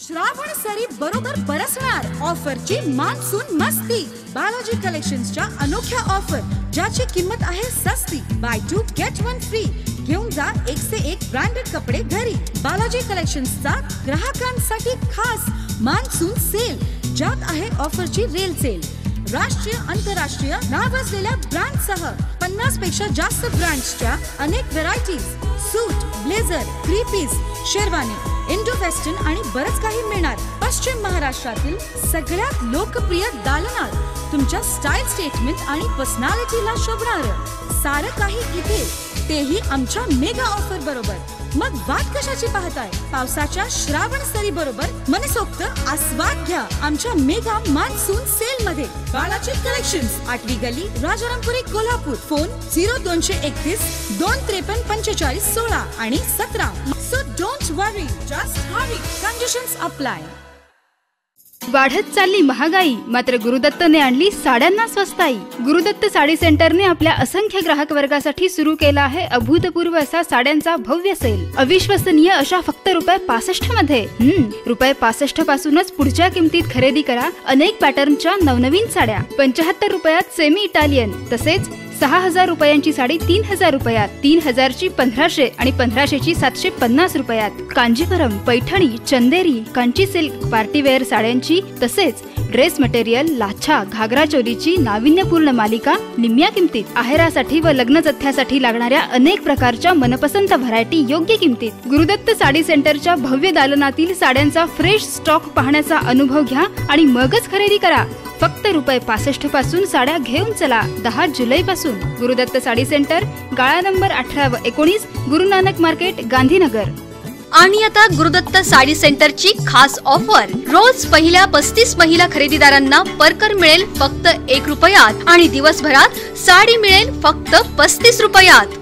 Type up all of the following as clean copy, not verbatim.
श्रावण सरी बरोबर बरसणार ऑफरची मान्सून मस्ती। बालाजी कलेक्शन्सच्या अनोख्या ऑफर ज्याची किंमत आहे सस्ती। Buy 2 get 1 free. घेऊन जा 1 से 1 ब्रँडेड कपडे घरी। बालाजी कलेक्शन्सचा ग्राहकांसाठी खास मान्सून सेल ज्यात आहे ऑफरची रेल सेल। राष्ट्रीय आंतरराष्ट्रीय नावाजलेल्या ब्रँड सह 50 पेक्षा जास्त ब्रँड्सच्या अनेक varieties, suit, blazer, three piece, sherwani, Indo western आणि बरच काही मिळणार। पश्चिम महाराष्ट्रातील सगळ्यात लोकप्रिय दालनात तुमच्या स्टाईल स्टेटमेंट आणि पर्सनॅलिटीला शोभणार सारं काही इथे, तेही आमच्या मेगा ऑफर बरोबर। मग वाट कशाची पाहताय? पावसाच्या श्रावण सरी बरोबर मनसोक्त आस्वाद घ्या आमच्या मेगा मान्सून सेल मध्ये। बालाजी कलेक्शन्स, 8वी गली, राजारामपुरी, कोल्हापूर। फोन 0231 253 45 16 आणि 17। So don't worry, just Hari, conditions apply. वाढत चालली महागाई, मात्र गुरुदत्तने आणली साड्यांना स्वस्ताई। गुरुदत्त साडी सेंटरने आपल्या असंख्य ग्राहक वर्गासाठी सुरू केला आहे अभूतपूर्व असा साड्यांचा भव्य सेल। अविश्वसनीय अशा फक्त ₹65 मध्ये। ₹65 पासूनच पुढच्या किमतीत खरेदी करा अनेक पॅटर्नच्या नवनवीन साड्या। ₹75 सेमी इटालियन, तसेच 6000 रुपयांची साडी 3000 रुपयात, 3000 ची 1500 आणि 1500 ची 750 रुपयात। कांजीवरम, पैठणी, चंदेरी, कांची सिल्क, पार्टीवेअर साड्यांची, तसेच ड्रेस मटेरियल, लाछा, घागरा चोलीची नाविन्यपूर्ण मालिका निम्म्या किमतीत। आहेरासाठी व लग्न जथ्यासाठी लागणाऱ्या अनेक प्रकारच्या मनपसंत व्हरायटी योग्य किमतीत। गुरुदत्त साडी सेंटरच्या भव्य दालनातील साड्यांचा फ्रेश स्टॉक पाहण्याचा अनुभव घ्या आणि मगच खरेदी करा। फक्त ₹65 पासून साड्या घेऊन चला 10 जुलै पासून। गुरुदत्त साडी सेंटर, गाळा नंबर 18 व 19, गुरु नानक मार्केट, गांधीनगर। आणि आता गुरुदत्त साडी सेंटरची खास ऑफर, रोज पहिल्या 35 महिला खरेदीदारांना परकर मिळेल फक्त ₹1 आणि दिवसभरात साडी मिळेल फक्त ₹35।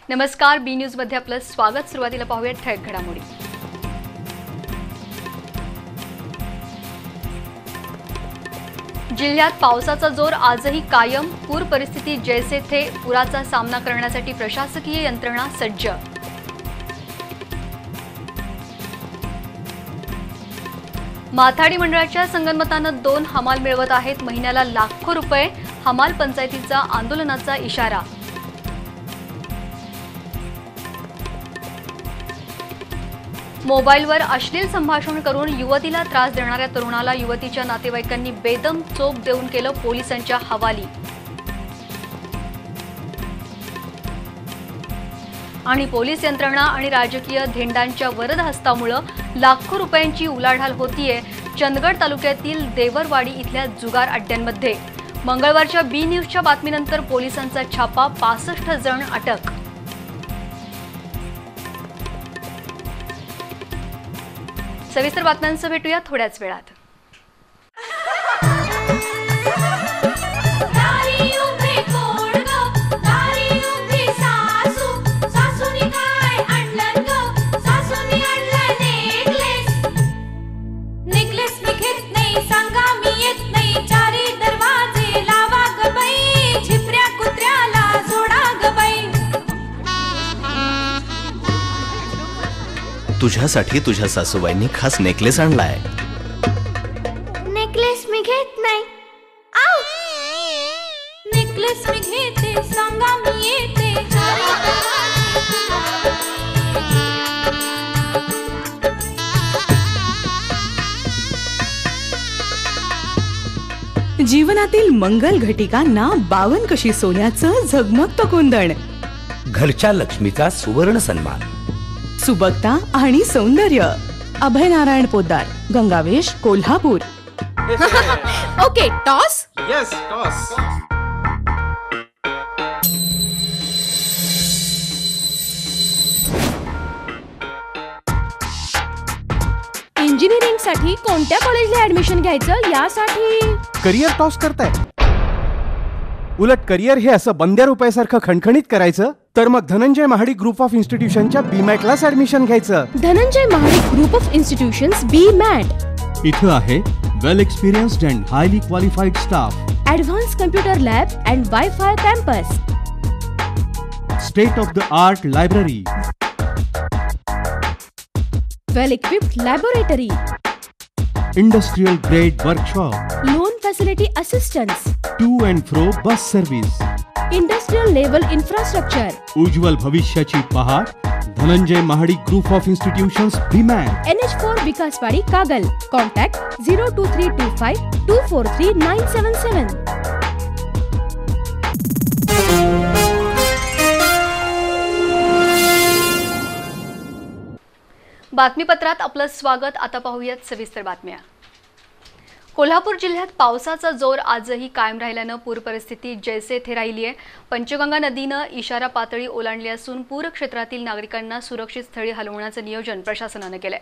नमस्कार, बी न्यूज मध्ये आपलं स्वागत। सुरुवातीला पाहूया ठळक घडामोडी। जिल्ह्यात पावसाचा जोर आजही कायम, पूर परिस्थिती जैसे थे। पुराचा सामना करण्यासाठी प्रशासकीय यंत्रणा सज्ज। माथाडी मंडळाच्या संगनमतानं 2 हमाल मिळवत आहेत महिन्याला लाखो रुपये। हमाल पंचायतीचा आंदोलनाचा इशारा। मोबाईलवर अश्लील संभाषण करून युवतीला त्रास देणाऱ्या तरुणाला युवतीच्या नातेवाईकांनी बेदम चोप देऊन केलं पोलिसांच्या हवाली। आणि पोलीस यंत्रणा आणि राजकीय धेंडांच्या वरदहस्तामुळे लाखो रुपयांची उलाढाल होतीये चंदगड तालुक्यातील देवरवाडी इथल्या जुगार अड्ड्यांमध्ये। मंगळवारच्या बी न्यूजच्या बातमीनंतर पोलिसांचा छापा, 65 जण अटक। सविस्तर बातम्यांसह भेटूया थोड्याच वेळात। तुझ्यासाठी तुझ्या सासूबाईंनी खास नेकलेस आणलाय। नेकलेस मी घेत नाही। आऊ, नेकलेस मी घेते, सांगा मी येते। जीवनातील मंगल घटिकांना 52 कशी सोन्याचं झगमगतं कुंदन. घरच्या लक्ष्मीचा सुवर्ण सन्मान. सुबकता आणि सौंदर्य. Abhay Narayan Poddar, Gangavesh, Kolhapur. Okay, toss. Yes, toss. Engineering साठी कोणत्या कॉलेजला ऍडमिशन घ्यायचं यासाठी करिअर टॉस करताय. उलट करिअर हे असं बंद्या रुपयासारखं खणखणीत करायचं तर मग धनंजय महाडिक ग्रुप ऑफ इन्स्टिट्यूशनच्या BMATलाच ऍडमिशन घ्यायचं. Dhananjay Mahadik group of institutions BMAT. इथं आहे well experienced and highly qualified staff, advance computer lab and WiFi campus, state of the art library, well equipped laboratory, industrial grade workshop, loan facility assistance, to and fro bus service, industrial level infrastructure. उज्ज्वल भविष्याची पहाट Dhananjay Mahadik group of institutions BMAT. NH4 Vikaswadi, Kagal. Contact 02325 243 977. बातमीपत्रात आपलं स्वागत. आता पाहूयात सविस्तर बातम्या. कोल्हापूर जिल्ह्यात पावसाचा जोर आजही कायम राहिल्यानं पूर परिस्थिती जैसे थे राहिली आहे. पंचगंगा नदीनं इशारा पातळी ओलांडली असून पूर क्षेत्रातील नागरिकांना सुरक्षित स्थळी हलवण्याचं नियोजन प्रशासनानं केलंय.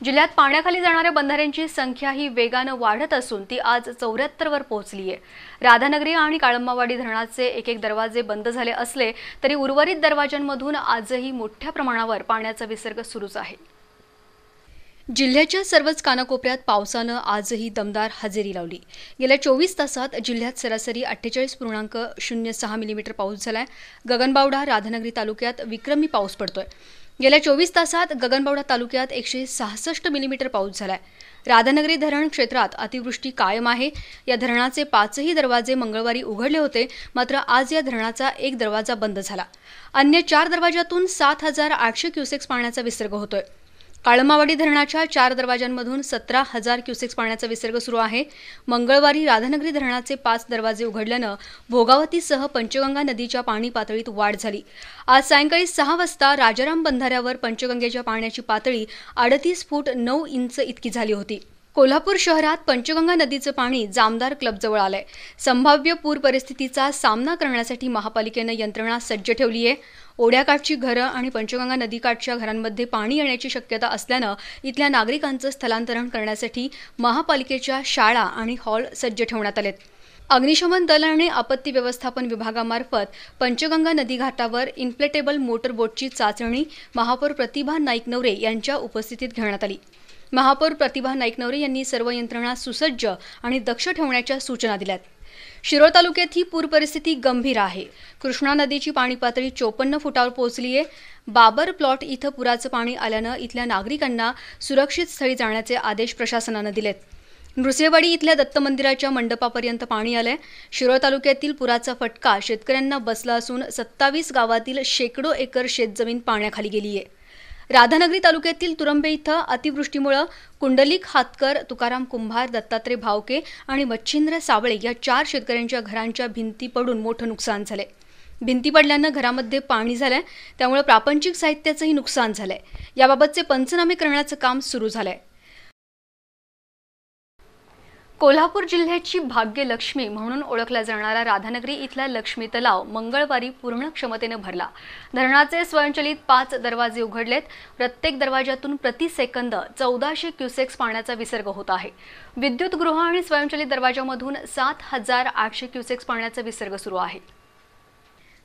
जिल्ह्यात पाण्याखाली जाणाऱ्या बंधाऱ्यांची संख्या ही वेगानं वाढत असून ती आज 74 वर पोहोचली आहे. राधानगरी आणि काळंबावाडी धरणाचे एक दरवाजे बंद झाले असले तरी उर्वरित दरवाजांमधून आजही मोठ्या प्रमाणावर पाण्याचा विसर्ग सुरूच आहे. जिल्ह्याच्या सर्वच कानाकोपऱ्यात पावसानं आजही दमदार हजेरी लावली. गेल्या 24 तासात जिल्ह्यात सरासरी 48.06 मिलीमीटर पाऊस झालाय. गगनबावडा राधानगरी तालुक्यात विक्रमी पाऊस पडतोय. गेल्या 24 तासात गगनबावडा तालुक्यात 166 मिलीमीटर पाऊस झालाय. राधानगरी धरण क्षेत्रात अतिवृष्टी कायम आहे. या धरणाचे 5ही दरवाजे मंगळवारी उघडले होते, मात्र आज या धरणाचा एक दरवाजा बंद झाला. अन्य 4 दरवाजातून 7,800 क्युसेक्स पाण्याचा विसर्ग होतोय. काळंबावाडी धरणाच्या 4 दरवाजांमधून 17,000 क्युसेक्स पाण्याचा विसर्ग सुरू आहे. मंगळवारी राधानगरी धरणाचे 5 दरवाजे उघडल्यानं भोगावतीसह पंचगंगा नदीच्या पाणी पातळीत वाढ झाली. आज सायंकाळी 6 वाजता राजाराम बंधाऱ्यावर पंचगंगेच्या पाण्याची पातळी 38 फूट 9 इंच इतकी झाली होती. कोल्हापूर शहरात पंचगंगा नदीचं पाणी जामदार क्लबजवळ आलंय. संभाव्य पूर परिस्थितीचा सामना करण्यासाठी महापालिकेनं यंत्रणा सज्ज ठेवली आहे. ओढ्याकाठची घरं आणि पंचगंगा नदीकाठच्या घरांमध्ये पाणी येण्याची शक्यता असल्यानं इथल्या नागरिकांचं स्थलांतरण करण्यासाठी महापालिकेच्या शाळा आणि हॉल सज्ज ठेवण्यात आलेत. अग्निशमन दल आणि आपत्ती व्यवस्थापन विभागामार्फत पंचगंगा नदी घाटावर इन्फ्लेटेबल मोटर बोटची चाचणी महापौर प्रतिभा नाईकनवरे यांच्या उपस्थितीत घेण्यात आली. महापौर प्रतिभा नाईकनवरे यांनी सर्व यंत्रणा सुसज्ज आणि दक्ष ठेवण्याच्या सूचना दिल्यात. शिरोळ तालुक्यात ही पूर परिस्थिती गंभीर आहे. कृष्णा नदीची पाणी पातळी 54 फुटावर पोहोचली आहे. बाबर प्लॉट इथं पुराचं पाणी आल्यानं इथल्या नागरिकांना सुरक्षित स्थळी जाण्याचे आदेश प्रशासनानं दिलेत. नृसिंहवाडी इथल्या दत्त मंदिराच्या मंडपापर्यंत पाणी आलंय. शिरोळ तालुक्यातील पुराचा फटका शेतकऱ्यांना बसला असून 27 गावातील शेकडो एकर शेतजमीन पाण्याखाली गेली आहे. राधानगरी तालुक्यातील तुरंबे इथं अतिवृष्टीमुळे कुंडलिक हातकर, तुकाराम कुंभार, दत्तात्रय भावके आणि मच्छिंद्र सावळे या 4 शेतकऱ्यांच्या घरांच्या भिंती पडून मोठं नुकसान झालंय. भिंती पडल्यानं घरामध्ये पाणी झालंय, त्यामुळे प्रापंचिक साहित्याचंही नुकसान झालंय. याबाबतचे पंचनामे करण्याचं काम सुरू झालंय. कोल्हापूर जिल्ह्याची भाग्यलक्ष्मी म्हणून ओळखला जाणारा राधानगरी इथला लक्ष्मी तलाव मंगळवारी पूर्ण क्षमतेनं भरला. धरणाचे स्वयंचलित 5 दरवाजे उघडलेत. प्रत्येक दरवाजातून प्रति सेकंद 1400 क्युसेक्स पाण्याचा विसर्ग होत आहे. विद्युत गृह आणि स्वयंचलित दरवाजामधून 7,800 क्युसेक्स पाण्याचा विसर्ग सुरू आहे.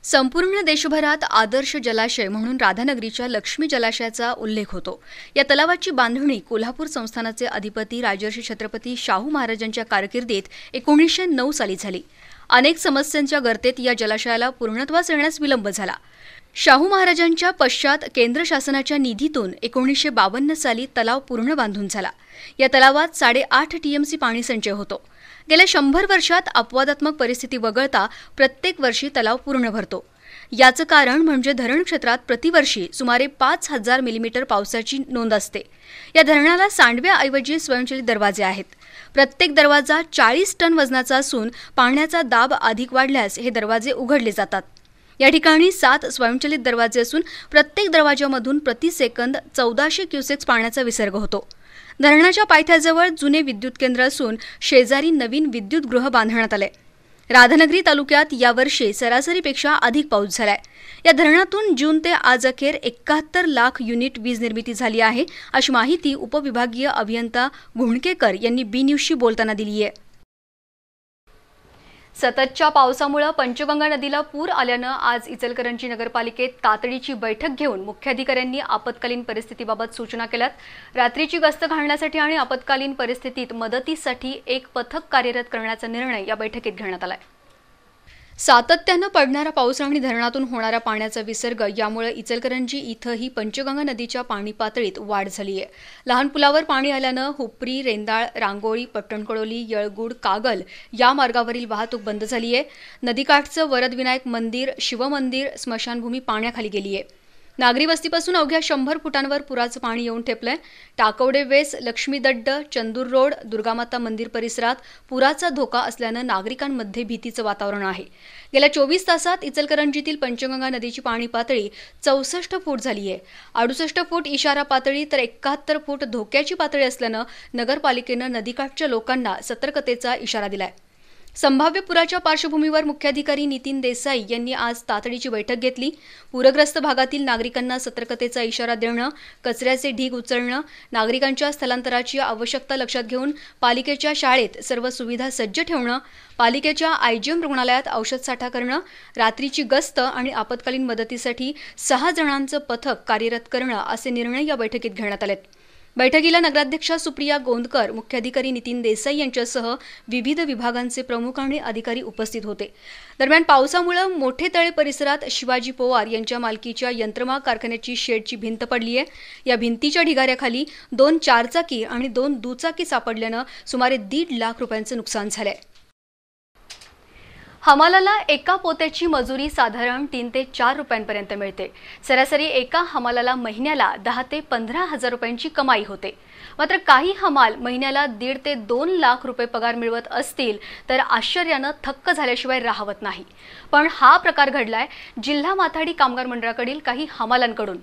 संपूर्ण देशभरात आदर्श जलाशय म्हणून राधानगरीच्या लक्ष्मी जलाशयाचा उल्लेख होतो. या तलावाची बांधणी कोल्हापूर संस्थानाचे अधिपती राजर्षी छत्रपती शाहू महाराजांच्या कारकिर्दीत 1909 साली झाली. अनेक समस्यांच्या गर्तेत या जलाशयाला पूर्णत्वास येण्यास विलंब झाला. शाहू महाराजांच्या पश्चात केंद्र शासनाच्या निधीतून 1952 साली तलाव पूर्ण बांधून झाला. या तलावात 8.5 TMC पाणी संचय होतो. गेल्या 100 वर्षात अपवादात्मक परिस्थिती वगळता प्रत्येक वर्षी तलाव पूर्ण भरतो. याचं कारण म्हणजे धरण क्षेत्रात प्रतिवर्षी सुमारे 5,000 मिलीमीटर पावसाची नोंद असते. या धरणाला सांडव्याऐवजी स्वयंचलित दरवाजे आहेत. प्रत्येक दरवाजा 40 टन वजनाचा असून पाण्याचा दाब अधिक वाढल्यास हे दरवाजे उघडले जातात. या ठिकाणी 7 स्वयंचलित दरवाजे असून प्रत्येक दरवाजामधून प्रति सेकंद 1400 क्युसेक्स पाण्याचा विसर्ग होतो. धरणाच्या पायथ्याजवळ जुने विद्युत केंद्र असून शेजारी नवीन विद्युत गृह बांधण्यात आले. राधानगरी तालुक्यात यावर्षी सरासरीपेक्षा अधिक पाऊस झालाय. या धरणातून जून ते आज अखेर 71 लाख युनिट वीज निर्मिती झाली आहे, अशी माहिती उपविभागीय अभियंता घुणकेकर यांनी बी न्यूजशी बोलताना दिली आहे. सततच्या पावसामुळे पंचगंगा नदीला पूर आल्यानं आज इचलकरंजी नगरपालिकेत तातडीची बैठक घेऊन मुख्याधिकाऱ्यांनी आपत्कालीन परिस्थितीबाबत सूचना केल्यात. रात्रीची गस्त घालण्यासाठी आणि आपत्कालीन परिस्थितीत मदतीसाठी एक पथक कार्यरत करण्याचा निर्णय या बैठकीत घेण्यात आलाय. सातत्यानं पडणारा पाऊस आणि धरणातून होणारा पाण्याचा विसर्ग यामुळे इचलकरंजी इथंही पंचगंगा नदीच्या पाणी पातळीत वाढ झाली आहे. लहान पुलावर पाणी आल्यानं हुपरी, रेंदाळ, रांगोळी, पट्टणकडोली, येळगुड, कागल या मार्गावरील वाहतूक बंद झाली आहे. नदीकाठचं वरदविनायक मंदिर, शिवमंदिर, स्मशानभूमी पाण्याखाली गेली आहे. नागरी वस्तीपासून अवघ्या 100 फुटांवर पुराचं पाणी येऊन ठेपलंय. टाकवडे वेस, लक्ष्मीदड्ड, चंदूर रोड, दुर्गामाता मंदिर परिसरात पुराचा धोका असल्यानं नागरिकांमध्ये भीतीचं वातावरण आहे. गेल्या 24 तासात इचलकरंजीतील पंचगंगा नदीची पाणी पातळी 64 फूट झाली आहे. 68 फूट इशारा पातळी तर 71 फूट धोक्याची पातळी असल्यानं नगरपालिकेनं नदीकाठच्या लोकांना सतर्कतेचा इशारा दिलाय. संभाव्य पुराच्या पार्श्वभूमीवर मुख्याधिकारी नितीन देसाई यांनी आज तातडीची बैठक घेतली. पूरग्रस्त भागातील नागरिकांना सतर्कतेचा इशारा देणं, कचऱ्याचे ढीग उचलणं, नागरिकांच्या स्थलांतराची आवश्यकता लक्षात घेऊन पालिकेच्या शाळेत सर्व सुविधा सज्ज ठेवणं, पालिकेच्या आयजीएम रुग्णालयात औषध साठा करणं, रात्रीची गस्त आणि आपत्कालीन मदतीसाठी 6 जणांचं पथक कार्यरत करणं असे निर्णय या बैठकीत घेण्यात आलेत. बैठकीला नगराध्यक्षा सुप्रिया गोंदकर, मुख्याधिकारी नितीन देसाई यांच्यासह विविध विभागांचे प्रमुख आणि अधिकारी उपस्थित होते. दरम्यान पावसामुळे मोठे तळे परिसरात शिवाजी पवार यांच्या मालकीच्या यंत्रमाग कारखान्याची शेडची भिंत पडली आहे. या भिंतीच्या ढिगाऱ्याखाली 2 4चाकी आणि 2 दुचाकी सापडल्यानं सुमारे 1.5 लाख रुपयांचं नुकसान झालंय. हमालाला एका पोत्याची मजुरी साधारण 3 ते 4 रुपयांपर्यंत मिळते. सरासरी एका हमालाला महिन्याला 10 ते 15 हजार रुपयांची कमाई होते. मात्र काही हमाल महिन्याला 1.5 ते 2 लाख रुपये पगार मिळवत असतील तर आश्चर्यानं थक्क झाल्याशिवाय राहवत नाही. पण हा प्रकार घडलाय जिल्हा माथाडी कामगार मंडळाकडील काही हमालांकडून.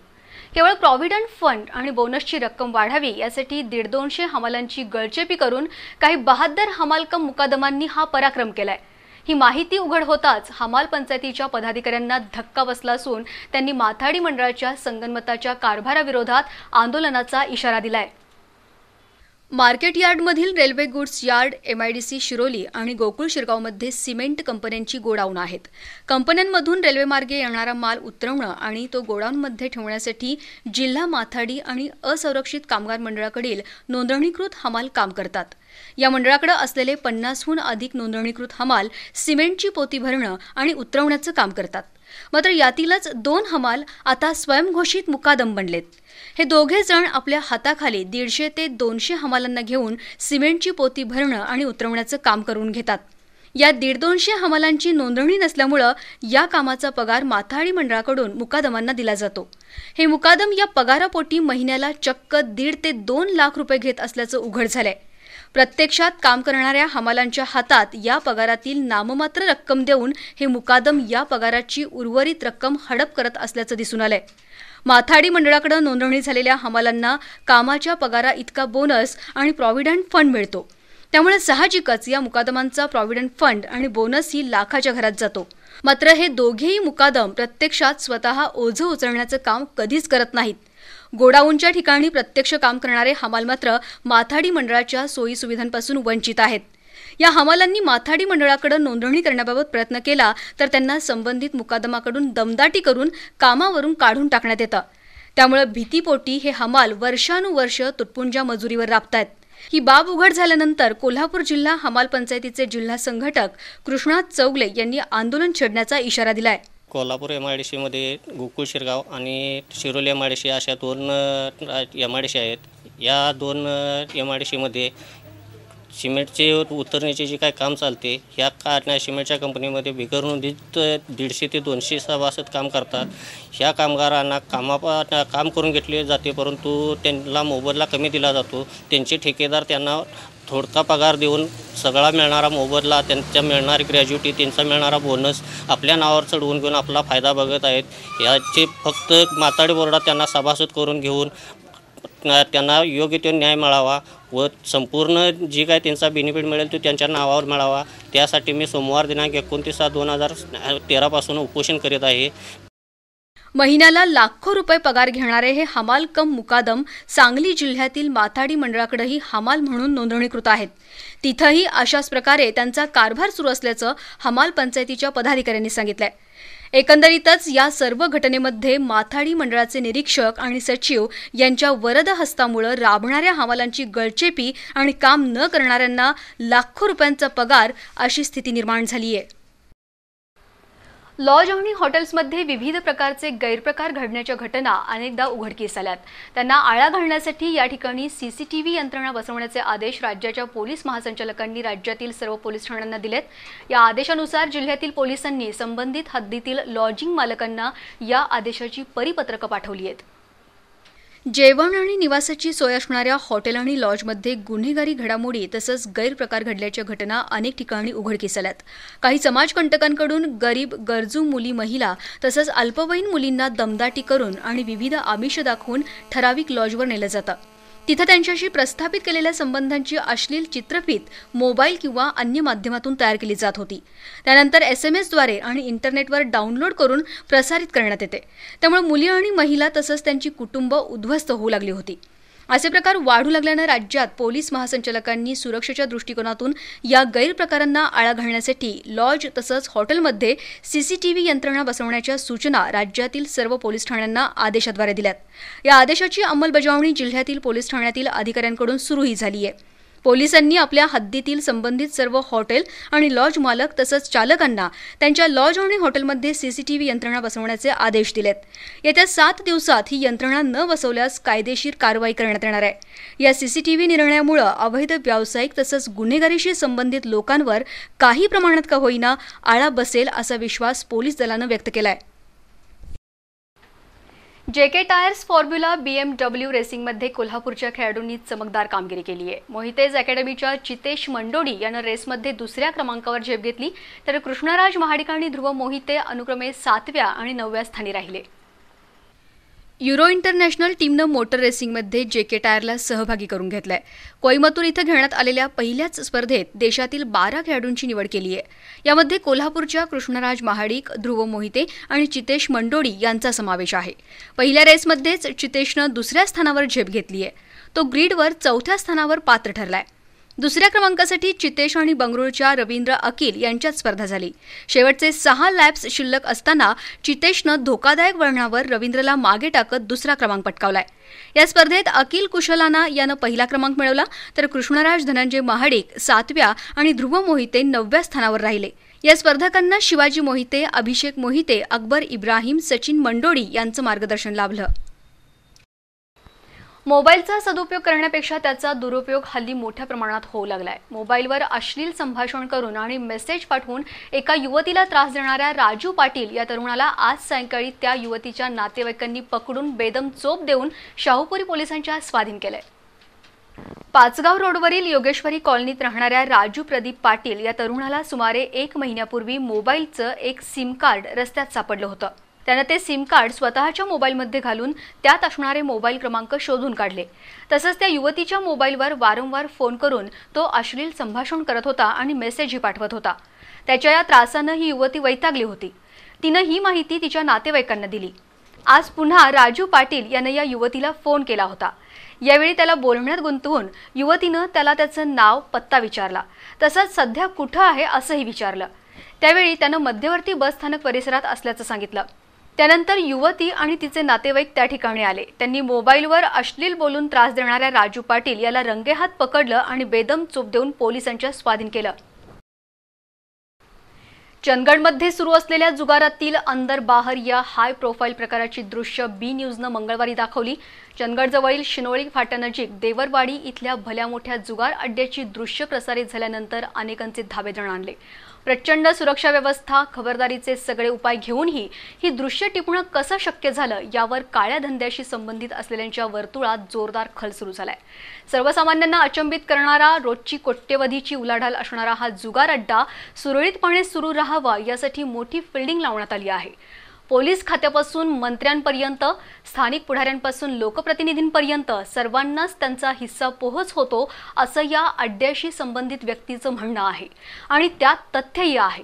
केवळ प्रॉव्हिडंट फंड आणि बोनसची रक्कम वाढावी यासाठी 150-200 हमालांची गळचेपी करून काही बहाद्दर हमालकम मुकादमांनी हा पराक्रम केलाय. ही माहिती उघड होताच हमाल पंचायतीच्या पदाधिकाऱ्यांना धक्का बसला असून त्यांनी माथाडी मंडळाच्या संगनमताच्या कारभाराविरोधात आंदोलनाचा इशारा दिलाय. मार्केट यार्डमधील railway goods yard, MIDC Shiroli आणि गोकुळ शिरगावमध्ये सिमेंट कंपन्यांची गोडाऊन आहेत. कंपन्यांमधून रेल्वेमार्गे येणारा माल उतरवणं आणि तो गोडाऊनमध्ये ठेवण्यासाठी जिल्हा माथाडी आणि असंरक्षित कामगार मंडळाकडील नोंदणीकृत हमाल काम करतात. या मंडळाकडे असलेले 50हून अधिक नोंदणीकृत हमाल सिमेंटची पोती भरणं आणि उतरवण्याचं काम करतात. मात्र यातीलच 2 हमाल आता स्वयंघोषित मुकादम बनलेत. हे दोघे जण आपल्या हाताखाली 150 ते 200 हमालांना घेऊन सिमेंटची पोती भरणं आणि उतरवण्याचं काम करून घेतात. या 150-200 हमालांची नोंदणी नसल्यामुळं या कामाचा पगार माथाडी मंडळाकडून मुकादमांना दिला जातो. हे मुकादम या पगारापोटी महिन्याला चक्क 1.5 ते 2 लाख रुपये घेत असल्याचं उघड झालंय. प्रत्यक्षात काम करणाऱ्या हमालांच्या हातात या पगारातील नाममात्र रक्कम देऊन हे मुकादम या पगाराची उर्वरित रक्कम हडप करत असल्याचं दिसून आलंय. माथाडी मंडळाकडे नोंदणी झालेल्या हमालांना कामाच्या पगारा इतका बोनस आणि प्रॉव्हिडंट फंड मिळतो. त्यामुळे साहजिकच या मुकादमांचा प्रॉव्हिडंट फंड आणि बोनस ही लाखाच्या घरात जातो. मात्र हे दोघेही मुकादम प्रत्यक्षात स्वतः ओझं उचलण्याचं काम कधीच करत नाहीत. गोडाऊनच्या ठिकाणी प्रत्यक्ष काम करणारे हमाल मात्र माथाडी मंडळाच्या सोयी सुविधांपासून वंचित आहेत. या हमालांनी माथाडी मंडळाकडे नोंदणी करण्याबाबत प्रयत्न केला तर त्यांना संबंधित मुकादमाकडून दमदाटी करून कामावरून काढून टाकण्यात येतं. त्यामुळे भीतीपोटी हे हमाल वर्षानुवर्ष तुटपुंजा मजुरीवर राबतायत. ही बाब उघड झाल्यानंतर कोल्हापूर जिल्हा हमाल पंचायतीचे जिल्हा संघटक कृष्णात चौगले यांनी आंदोलन छेडण्याचा इशारा दिलाय. कोल्हापूर MIDC मध्ये गोकुळ शिरगाव आणि शिरोली MIDC अशा 2 MIDC आहेत. या 2 MIDC मध्ये सिमेंटचे उतरण्याचे जे काय काम चालते ह्या सिमेंटच्या कंपनीमध्ये बिगरनोंदीत 150 ते 200 सभासद काम करतात. ह्या कामगारांना काम करून घेतले जाते, परंतु त्यांना मोबदला कमी दिला जातो. त्यांचे ठेकेदार त्यांना थोडका पगार देऊन सगळा मिळणारा मोबदला, त्यांच्या मिळणारी ग्रॅज्युटी, त्यांचा मिळणारा बोनस आपल्या नावावर चढवून घेऊन आपला फायदा बघत आहेत। याचे फक्त माताडी बोर्डात त्यांना सभासद करून घेऊन त्यांना योग्य तो न्याय मिळावा व संपूर्ण जी काय त्यांचा बेनिफिट मिळेल तो त्यांच्या नावावर मिळावा, त्यासाठी मी सोमवार दिनांक 29/7/2013 पासून उपोषण करीत आहे। महिन्याला लाखो रुपये पगार घेणारे हे हमाल कम मुकादम सांगली जिल्ह्यातील माथाडी मंडळाकडेही हमाल म्हणून नोंदणीकृत आहेत। तिथंही अशाच प्रकारे त्यांचा कारभार सुरू असल्याचं हमाल पंचायतीच्या पदाधिकाऱ्यांनी सांगितलंय। एकंदरीतच या सर्व घटनेमध्ये माथाडी मंडळाचे निरीक्षक आणि सचिव यांच्या वरद हस्तामुळे राबणाऱ्या हमालांची गळचेपी आणि काम न करणाऱ्यांना लाखो रुपयांचा पगार अशी स्थिती निर्माण झाली आहे। लॉज आणि हॉटेल्समध्ये विविध प्रकारचे गैरप्रकार घडण्याच्या घटना अनेकदा उघडकीस आल्यात। त्यांना आळा घालण्यासाठी या ठिकाणी सीसीटीव्ही यंत्रणा बसवण्याचे आदेश राज्याच्या पोलीस महासंचालकांनी राज्यातील सर्व पोलीस ठाण्यांना दिलेत। या आदेशानुसार जिल्ह्यातील पोलिसांनी संबंधित हद्दीतील लॉजिंग मालकांना या आदेशाची परिपत्रकं पाठवली आहेत। जेवण आणि निवासाची सोय असणाऱ्या हॉटेल आणि लॉजमध्ये गुन्हेगारी घडामोडी तसंच गैरप्रकार घडल्याच्या घटना अनेक ठिकाणी उघडकीस आल्यात। काही समाजकंटकांकडून गरीब गरजू मुली, महिला तसंच अल्पवयीन मुलींना दमदाटी करून आणि विविध आमिष दाखवून ठराविक लॉजवर नेलं जातं। तिथं त्यांच्याशी प्रस्थापित केलेल्या संबंधांची अश्लील चित्रफीत मोबाईल किंवा अन्य माध्यमातून तयार केली जात होती। त्यानंतर SMS-द्वारे आणि इंटरनेटवर डाउनलोड करून प्रसारित करण्यात येते। त्यामुळे मुली आणि महिला तसंच त्यांची कुटुंब उद्ध्वस्त होऊ लागली होती। असे प्रकार वाढू लागल्यानं राज्यात पोलीस महासंचालकांनी सुरक्षेच्या दृष्टिकोनातून या गैरप्रकारांना आळा घालण्यासाठी लॉज तसंच हॉटेलमध्ये सीसीटीव्ही यंत्रणा बसवण्याच्या सूचना राज्यातील सर्व पोलीस ठाण्यांना आदेशाद्वारे दिल्यात। या आदेशाची अंमलबजावणी जिल्ह्यातील पोलीस ठाण्यातील अधिकाऱ्यांकडून सुरूही झाली आहे। पोलिसांनी आपल्या हद्दीतील संबंधित सर्व हॉटेल आणि लॉज मालक तसंच चालकांना त्यांच्या लॉज आणि हॉटेलमध्ये सीसीटीव्ही यंत्रणा बसवण्याचे आदेश दिलेत। येत्या 7 दिवसात ही यंत्रणा न बसवल्यास कायदेशीर कारवाई करण्यात येणार आहे। या सीसीटीव्ही निर्णयामुळे अवैध व्यावसायिक तसंच गुन्हेगारीशी संबंधित लोकांवर काही प्रमाणात का होईना आळा बसेल असा विश्वास पोलीस दलानं व्यक्त केलाय। JK टायर्स फॉर्म्युला BMW रेसिंगमध्ये कोल्हापूरच्या खेळाडूंनी चमकदार कामगिरी केली आहे। मोहितेज अकॅडमीच्या चितेश मंडोडी यानं रेसमध्ये दुसऱ्या क्रमांकावर झेप घेतली, तर कृष्णराज महाडिक आणि ध्रुव मोहिते अनुक्रमे 7व्या आणि 9व्या स्थानी राहिले। युरो इंटरनॅशनल टीमनं मोटर रेसिंगमध्ये JK टायरला सहभागी करून घेतलाय। कोईमतूर इथं घेण्यात आलेल्या पहिल्याच स्पर्धेत देशातील 12 खेळाडूंची निवड केली आहे। यामध्ये कोल्हापूरच्या कृष्णराज महाडिक, ध्रुव मोहिते आणि चितेश मंडोडी यांचा समावेश आहे। पहिल्या रेसमध्येच चितेशनं दुसऱ्या स्थानावर झेप घेतली आहे। तो ग्रीडवर 4थ्या स्थानावर पात्र ठरलाय। दुसऱ्या क्रमांकासाठी चितेश आणि बंगळुरूच्या रवींद्र अकिल यांच्यात स्पर्धा झाली। शेवटचे 6 लॅप्स शिल्लक असताना चितेशनं धोकादायक वळणावर रवींद्रला मागे टाकत दुसरा क्रमांक पटकावलाय। या स्पर्धेत अकिल कुशलाना यानं पहिला क्रमांक मिळवला, तर कृष्णराज धनंजय महाडिक 7व्या आणि ध्रुव मोहिते 9व्या स्थानावर राहिले। या स्पर्धकांना शिवाजी मोहिते, अभिषेक मोहिते, अकबर इब्राहिम, सचिन मंडोडी यांचं मार्गदर्शन लाभलं। मोबाईलचा सदुपयोग करण्यापेक्षा त्याचा दुरुपयोग हल्ली मोठ्या प्रमाणात होऊ लागलाय। मोबाईलवर अश्लील संभाषण करून आणि मेसेज पाठवून एका युवतीला त्रास देणाऱ्या राजू पाटील या तरुणाला आज सायंकाळी त्या युवतीच्या नातेवाईकांनी पकडून बेदम चोप देऊन शाहूपुरी पोलिसांच्या स्वाधीन केलंय। पाचगाव रोडवरील योगेश्वरी कॉलनीत राहणाऱ्या राजू प्रदीप पाटील या तरुणाला सुमारे 1 महिन्यापूर्वी मोबाईलचं एक सिम कार्ड रस्त्यात सापडलं होतं। त्यानं ते सिम कार्ड स्वतःच्या मोबाईलमध्ये घालून त्यात असणारे मोबाईल क्रमांक शोधून काढले। तसंच त्या युवतीच्या मोबाईलवर वारंवार फोन करून तो अश्लील संभाषण करत होता आणि मेसेजही पाठवत होता। त्याच्या या त्रासानं ही युवती वैतागली होती। तिनं ही माहिती तिच्या नातेवाईकांना दिली। आज पुन्हा राजू पाटील यानं या युवतीला फोन केला होता। यावेळी त्याला बोलण्यात गुंतवून युवतीनं त्याला त्याचं नाव, पत्ता विचारला, तसंच सध्या कुठं आहे असंही विचारलं। त्यावेळी त्यानं मध्यवर्ती बस स्थानक परिसरात असल्याचं सांगितलं। त्यानंतर युवती आणि तिचे नातेवाईक त्या ठिकाणी आले। त्यांनी मोबाईलवर अश्लील बोलून त्रास देणाऱ्या राजू पाटील याला रंगेहात पकडलं आणि बेदम चोप देऊन पोलिसांच्या स्वाधीन केलं। चंदगडमध्ये सुरू असलेल्या जुगारातील अंदर बाहर या हाय प्रोफाईल प्रकाराची दृश्य बी न्यूजनं मंगळवारी दाखवली। चंदगडजवळील शिनोळी फाट्यानजीक देवरवाडी इथल्या भल्या मोठ्या जुगार अड्ड्याची दृश्य प्रसारित झाल्यानंतर अनेकांचे धाबेदण आणले। प्रचंड सुरक्षा व्यवस्था, खबरदारीचे सगळे उपाय घेऊनही ही दृश्य टिपणं कसं शक्य झालं यावर काळ्या धंद्याशी संबंधित असलेल्यांच्या वर्तुळात जोरदार खल सुरू झालाय. सर्वसामान्यांना अचंबित करणारा, रोजची कोट्यवधीची उलाढाल असणारा हा जुगार अड्डा सुरळीतपणे सुरू राहावा यासाठी मोठी फिल्डिंग लावण्यात आली आहे. पोलीस खात्यापासून मंत्र्यांपर्यंत, स्थानिक पुढाऱ्यांपासून लोकप्रतिनिधींपर्यंत सर्वांनाच त्यांचा हिस्सा पोहोच होतो असं या अड्ड्याशी संबंधित व्यक्तीचं म्हणणं आहे आणि त्यात तथ्यही आहे.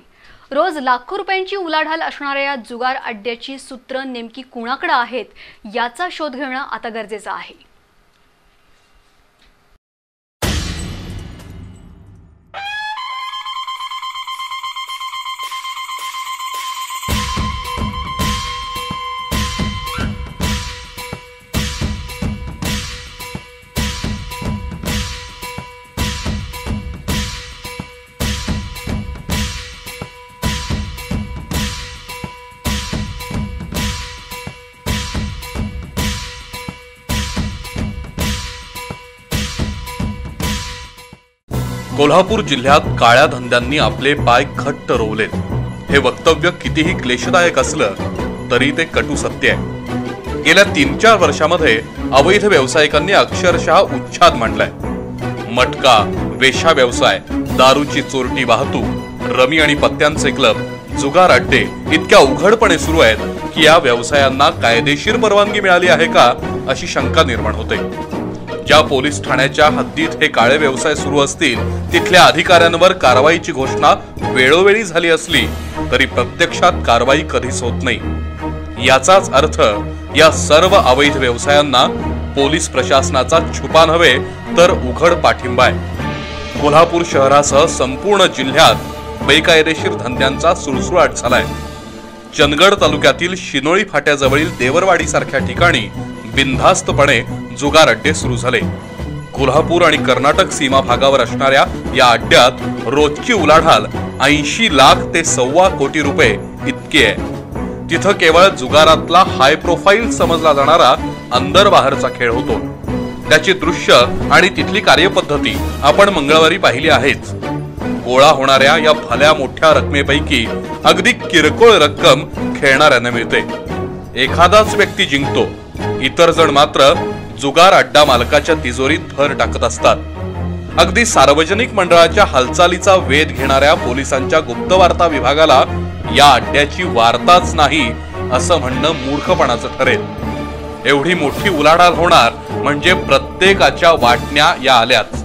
रोज लाखो रुपयांची उलाढाल असणाऱ्या या जुगार अड्ड्याची सूत्र नेमकी कुणाकडे आहेत याचा शोध घेणं आता गरजेचं आहे. कोल्हापूर जिल्ह्यात काळ्या धंद्यांनी आपले पाय घट्ट रोवलेत. हे वक्तव्य कितीही क्लेशदायक असलं तरी ते कटू सत्य आहे. गेल्या 3-4 वर्षामध्ये अवैध व्यावसायिकांनी अक्षरशः उच्छाद मांडलाय. मटका, वेश्या व्यवसाय, दारूची चोरटी वाहतूक, रमी आणि पत्त्यांचे क्लब, जुगार अड्डे इतक्या उघडपणे सुरू आहेत की या व्यवसायांना कायदेशीर परवानगी मिळाली आहे का अशी शंका निर्माण होते. ज्या पोलीस ठाण्याच्या हद्दीत हे काळे व्यवसाय सुरू असतील तिथल्या अधिकाऱ्यांवर कारवाईची घोषणा वेळोवेळी झाली असली तरी प्रत्यक्षात कारवाई कधीच होत नाही. याचाच अर्थ या सर्व अवैध व्यवसायांना पोलीस प्रशासनाचा छुपा नव्हे तर उघड पाठिंबा आहे. कोल्हापूर शहरासह संपूर्ण जिल्ह्यात बेकायदेशीर धंद्यांचा सुळसुळाट झालाय. चंदगड तालुक्यातील शिनोळी फाट्याजवळील देवरवाडी सारख्या ठिकाणी बिनधास्तपणे जुगार अड्डे सुरू झाले. कोल्हापूर आणि कर्नाटक सीमा भागावर असणाऱ्या या अड्ड्यात रोजची उलाढाल 80 लाख ते 1.25 कोटी रुपये इतकी आहे. तिथं केवळ जुगारातला हाय प्रोफाईल समजला जाणारा अंदर बाहेरचा खेळ होतो. त्याची दृश्य आणि तिथली कार्यपद्धती आपण मंगळवारी पाहिली आहेच. गोळा होणाऱ्या या भल्या मोठ्या रकमेपैकी अगदी किरकोळ रक्कम खेळणाऱ्यांना मिळते. एखादाच व्यक्ती जिंकतो, इतर जण मात्र जुगार अड्डा मालकाच्या तिजोरीत भर टाकत असतात. अगदी सार्वजनिक मंडळाच्या हालचालीचा वेध घेणाऱ्या पोलिसांच्या गुप्तवार्ता विभागाला या अड्ड्याची वार्ताच नाही असं म्हणणं मूर्खपणाचं ठरेल. एवढी मोठी उलाढाल होणार म्हणजे प्रत्येकाच्या वाटण्या या आल्याच.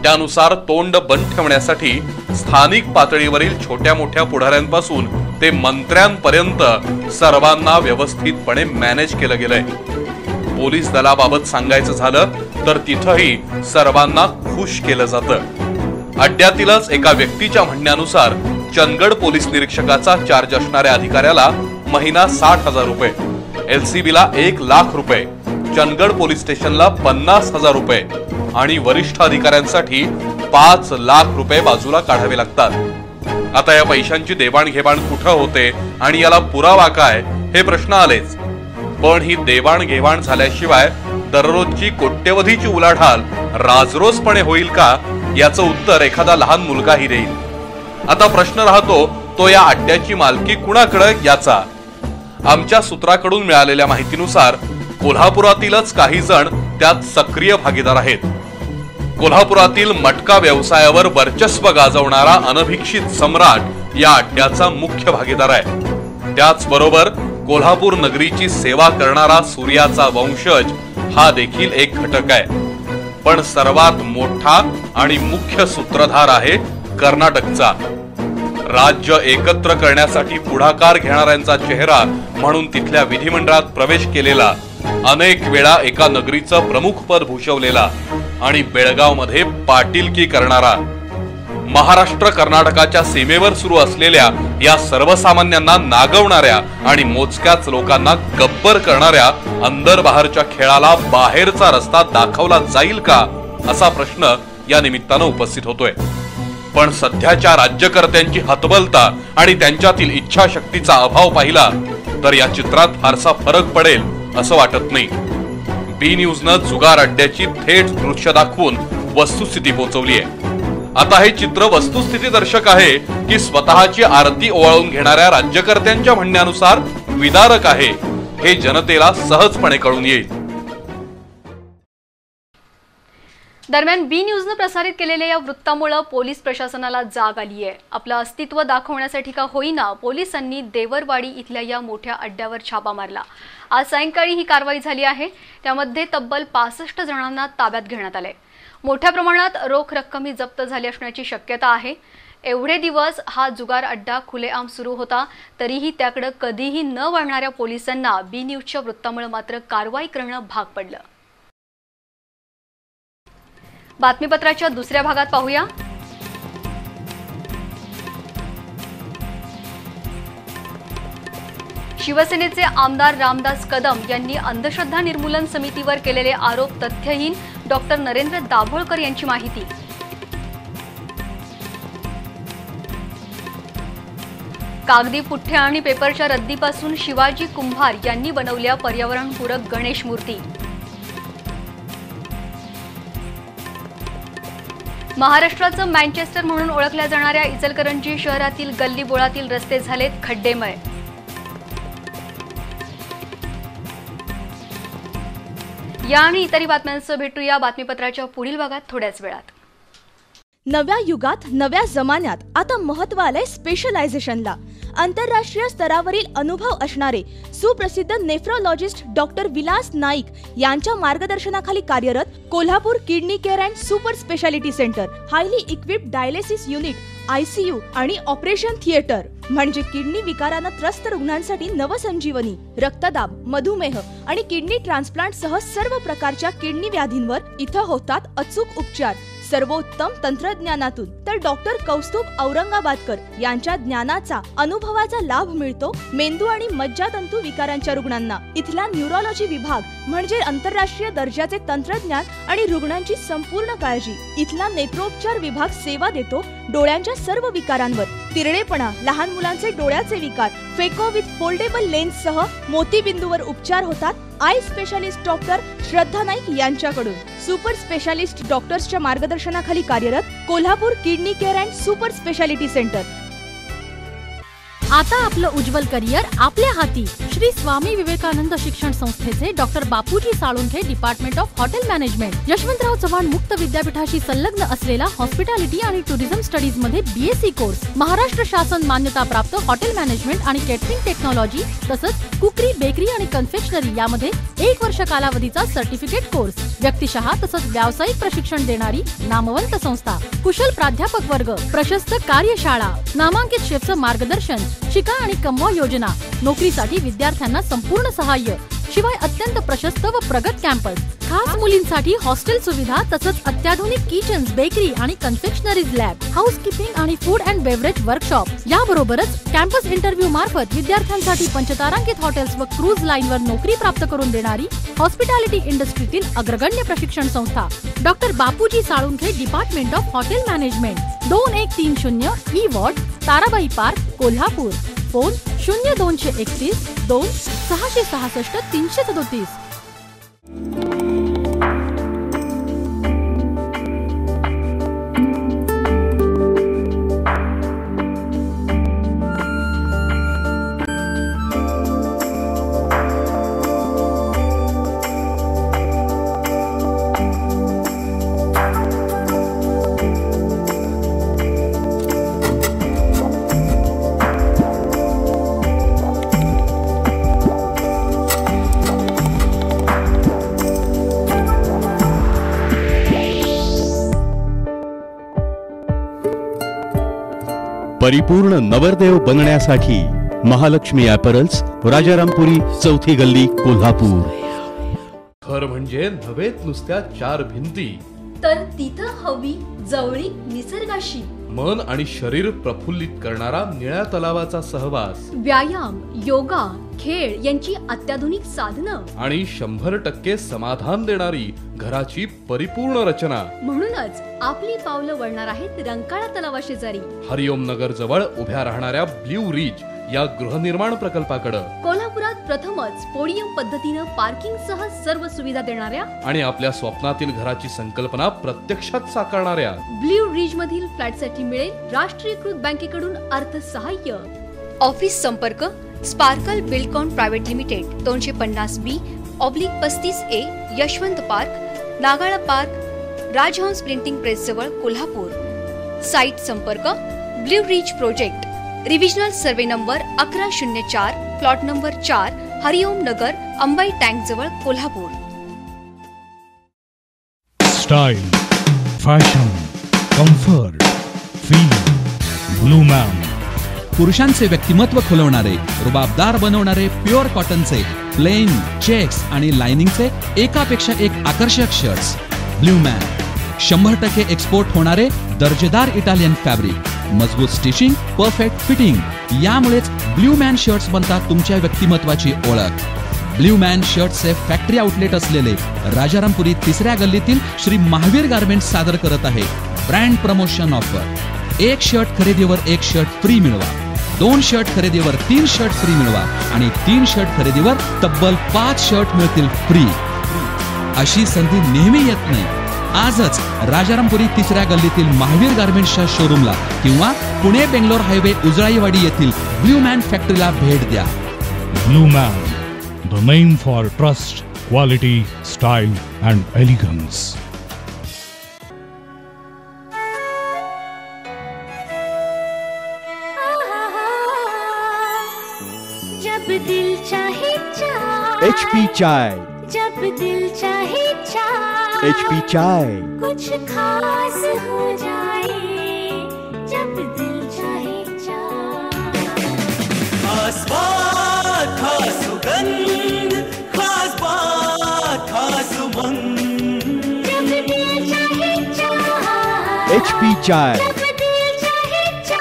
त्यानुसार तोंड बंद ठेवण्यासाठी स्थानिक पातळीवरील छोट्या मोठ्या पुढाऱ्यांपासून ते मंत्र्यांपर्यंत सर्वांना व्यवस्थितपणे मॅनेज केलं गेलंय. पोलीस दलाबाबत सांगायचं झालं तर तिथंही सर्वांना खुश केलं जातं. अड्ड्यातीलच एका व्यक्तीच्या म्हणण्यानुसार चंदगड पोलीस निरीक्षकाचा चार्ज असणाऱ्या अधिकाऱ्याला महिना 60,000 रुपये, LCBला 1 लाख रुपये, चंदगड पोलीस स्टेशनला 50,000 रुपये आणि वरिष्ठ अधिकाऱ्यांसाठी 5 लाख रुपये बाजूला काढावे लागतात. आता या पैशांची देवाणघेवाण कुठं होते आणि याला पुरावा काय हे प्रश्न आलेच. पण ही देवाणघेवाण झाल्याशिवाय दररोजची कोट्यवधीची उलाढाल राजरोजपणे होईल का याचं उत्तर एखादा लहान मुलगाही देईल. आता प्रश्न राहतो तो या अड्ड्याची मालकी कुणाकडे याचा. आमच्या सूत्राकडून मिळालेल्या माहितीनुसार कोल्हापुरातीलच काही जण त्यात सक्रिय भागीदार आहेत. कोल्हापुरातील मटका व्यवसायावर वर्चस्व गाजवणारा अनभिक्षित सम्राट या अड्ड्याचा मुख्य भागीदार आहे. त्याचबरोबर कोल्हापूर नगरीची सेवा करणारा सूर्याचा वंशज हा देखील एक घटक आहे. पण सर्वात मोठा आणि मुख्य सूत्रधार आहे कर्नाटकचा. राज्य एकत्र करण्यासाठी पुढाकार घेणाऱ्यांचा चेहरा म्हणून तिथल्या विधिमंडळात प्रवेश केलेला, अनेक वेळा एका नगरीचं प्रमुख पद भूषवलेला आणि बेळगावमध्ये पाटीलकी करणारा, महाराष्ट्र कर्नाटकाच्या सीमेवर सुरू असलेल्या या सर्वसामान्यांना नागवणाऱ्या आणि मोजक्याच लोकांना गब्बर करणाऱ्या अंदर बाहेरच्या खेळाला बाहेरचा रस्ता दाखवला जाईल का असा प्रश्न या निमित्तानं उपस्थित होतोय. पण सध्याच्या राज्यकर्त्यांची हतबलता आणि त्यांच्यातील इच्छाशक्तीचा अभाव पाहिला तर या चित्रात फारसा फरक पडेल असं वाटत नाही. बी न्यूजनं जुगार अड्ड्याची थेट दृश्य दाखवून वस्तुस्थिती पोहोचवली आहे. आता हे चित्र वस्तुस्थिती दर्शक आहे की स्वतःची आरती ओवाळून घेणाऱ्या राज्यकर्त्यांच्या म्हणण्यानुसार विदारक आहे हे जनतेला सहजपणे कळून येईल. दरम्यान बी न्यूजनं प्रसारित केलेल्या या वृत्तामुळे पोलीस प्रशासनाला जाग आली आहे. आपलं अस्तित्व दाखवण्यासाठी का होईना पोलिसांनी देवरवाडी इथल्या या मोठ्या अड्ड्यावर छापा मारला. आज सायंकाळी ही कारवाई झाली आहे. त्यामध्ये तब्बल 65 जणांना ताब्यात घेण्यात आले. मोठ्या प्रमाणात रोख रक्कमही जप्त झाली असण्याची शक्यता आहे. एवढे दिवस हा जुगार अड्डा खुलेआम सुरू होता तरीही त्याकडे कधीही न वळणाऱ्या पोलिसांना बी न्यूजच्या वृत्तामुळे मात्र कारवाई करणं भाग पडलं. बातमीपत्राच्या दुसऱ्या भागात पाहूया. शिवसेनेचे आमदार रामदास कदम यांनी अंधश्रद्धा निर्मूलन समितीवर केलेले आरोप तथ्यहीन, डॉक्टर नरेंद्र दाभोळकर यांची माहिती. कागदी पुठ्ठ्या आणि पेपरच्या रद्दीपासून शिवाजी कुंभार यांनी बनवल्या पर्यावरणपूरक गणेश मूर्ती. महाराष्ट्राचं मँचेस्टर म्हणून ओळखल्या जाणाऱ्या इचलकरंजी शहरातील गल्लीबोळातील रस्ते झालेत खड्डेमय. या आणि इतरही बातम्यांचं भेटूया बातमीपत्राच्या पुढील भागात थोड्याच वेळात. नव्या युगात नव्या जमान्यात आता महत्त्व आलंय स्पेशलायझेशनला. आंतरराष्ट्रीय स्तरावरील अनुभव असणारे सुप्रसिद्ध नेफ्रोलॉजिस्ट डॉक्टर विलास नाईक यांच्या मार्गदर्शनाखाली कार्यरत Kolhapur kidney care and super speciality centre, highly equipped dialysis unit, ICU आणि ऑपरेशन थिएटर म्हणजे किडनी विकारानं त्रस्त रुग्णांसाठी नवसंजीवनी. रक्तदाब, मधुमेह आणि किडनी ट्रान्सप्लांट सह सर्व प्रकारच्या किडनी व्याधींवर इथं होतात अचूक उपचार सर्वोत्तम तंत्रज्ञानातून. तर डॉक्टर कौस्तुभ औरंगाबादकर यांच्या ज्ञानाचा अनुभवाचा लाभ मिळतो मेंदू आणि मज्जातंतू विकारांच्या रुग्णांना. इथला न्यूरोलॉजी विभाग म्हणजे आंतरराष्ट्रीय दर्जाचे तंत्रज्ञान आणि रुग्णांची संपूर्ण काळजी. इथला नेत्रोपचार विभाग सेवा देतो डोळ्यांच्या सर्व विकारांवर. तिरडेपणा, लहान मुलांचे डोळ्याचे विकार, फेको विथ फोल्डेबल लेन्स सह मोतीबिंदूवर उपचार होतात आय स्पेशालिस्ट डॉक्टर श्रद्धा नाईक यांच्याकडून. सुपर स्पेशालिस्ट डॉक्टर्सच्या मार्गदर्शनाखाली कार्यरत Kolhapur kidney care and super speciality centre. आता आपलं उज्ज्वल करिअर आपल्या हाती. श्री स्वामी विवेकानंद शिक्षण संस्थेचे doctor Bapuji Salunkhe department of hotel management, Yashwantrao Chavan मुक्त विद्यापीठाशी संलग्न असलेला हॉस्पिटॅलिटी आणि टुरिझम स्टडीज मध्ये BSc कोर्स, महाराष्ट्र शासन मान्यता प्राप्त हॉटेल मॅनेजमेंट आणि केटरिंग टेक्नॉलॉजी तसंच कुकरी, बेकरी आणि कन्फेक्शनरी यामध्ये 1 वर्ष कालावधीचा सर्टिफिकेट कोर्स, व्यक्तिशः तसंच व्यावसायिक प्रशिक्षण देणारी नामवंत संस्था, कुशल प्राध्यापक वर्ग, प्रशस्त कार्यशाळा, नामांकित शेफचं मार्गदर्शन, शिका आणि कमवा योजना, नोकरीसाठी विद्यार्थ्यांना संपूर्ण सहाय्य, शिवाय अत्यंत प्रशस्त व प्रगत कॅम्पस, खास मुलींसाठी हॉस्टेल सुविधा तसंच अत्याधुनिक किचन्स, बेकरी आणि कन्फेक्शनरीज लॅब, हाऊसकीपिंग आणि फूड अँड बेवरेज वर्कशॉप. याबरोबरच कॅम्पस इंटरव्ह्यू मार्फत विद्यार्थ्यांसाठी पंचतारांकित हॉटेल्स व क्रूज लाईनवर नोकरी प्राप्त करून देणारी हॉस्पिटॅलिटी इंडस्ट्रीतील अग्रगण्य प्रशिक्षण संस्था doctor Bapuji Salunkhe department of hotel management, 2130 E ward, Tarabai park, Kolhapur. Phone 0231 2 666 337. परिपूर्ण नवरदेव बनण्यासाठी महालक्ष्मी ॲपरल्स, राजारामपुरी, चौथी गल्ली, कोल्हापूर. घर म्हणजे नव्हेत नुसत्या 4 भिंती, तर तिथं हवी जवळीक निसर्गाशी. मन आणि शरीर प्रफुल्लित करणारा निळ्या तलावाचा सहवास, व्यायाम, योगा, खेळ यांची अत्याधुनिक साधनं आणि 100% समाधान देणारी घराची परिपूर्ण रचना. म्हणूनच आपली पावलं वळणार आहेत रंकाळा तलावाशेजारी. हरिओम नगर जवळ उभ्या राहणाऱ्या ब्ल्यू रिज या गृहनिर्माण प्रकल्पाकडे. कोल्हापुरात प्रथमच पोडियम पद्धतीनं पार्किंग सह सर्व सुविधा देणाऱ्या आणि आपल्या स्वप्नातील घराची संकल्पना प्रत्यक्षात साकारणाऱ्या ब्ल्यू रिज मधील फ्लॅटसाठी मिळेल राष्ट्रीयकृत बँकेकडून अर्थसहाय्य. ऑफिस संपर्क Sparkle Buildcon private limited 250B/35A Yashwant park, Nagala park, Rajhans printing press जवळ कोल्हापूर. साइट संपर्क blue ridge project, revisional survey number 1104, plot number 4, Hariom Nagar, Ambai tank जवळ Kolhapur. Style, fashion, comfort, feel, blue man. पुरुषांचे व्यक्तिमत्व खुलवणारे, रुबाबदार बनवणारे प्युअर कॉटनचे, प्लेन, चेक्स आणि लाइनिंगचे एकापेक्षा एक आकर्षक शर्ट्स. ब्लू मॅन 100% एक्सपोर्ट होणारे दर्जेदार इटालियन फॅब्रिक, मजबूत स्टिचिंग, परफेक्ट फिटिंग. यामुळेच ब्ल्यू मॅन शर्ट्स बनतात तुमच्या व्यक्तिमत्वाची ओळख. ब्ल्यू मॅन शर्ट्सचे फॅक्टरी आउटलेट असलेले राजारामपुरी 3ऱ्या गल्लीतील श्री महावीर गारमेंट्स सादर करत आहे ब्रँड प्रमोशन ऑफर. 1 शर्ट खरेदीवर 1 शर्ट फ्री मिळवा, 2 शर्ट खरेदीवर 3 शर्ट फ्री मिळवा आणि 3 शर्ट खरेदीवर तब्बल 5 शर्ट मिळतील फ्री. अशी संधी नेहमी येत नाही. आजच राजारामपुरी 3ऱ्या गल्लीतील महावीर गारमेंट्सच्या शोरूमला किंवा पुणे बेंगलोर हायवे उजळाईवाडी येथील ब्ल्यू मॅन फॅक्टरीला भेट द्या. Blue man, the name for trust, quality, style and elegance. HP चाय, जब दिल चाहे चाय, HP चाय. कुछ खास हो जाए, जब दिल चाहे चाय. खास बात, खास सुगंध, खास बात, खास उमंग. जब दिल चाहे चाय, HP चाय. जब दिल चाहे चाय.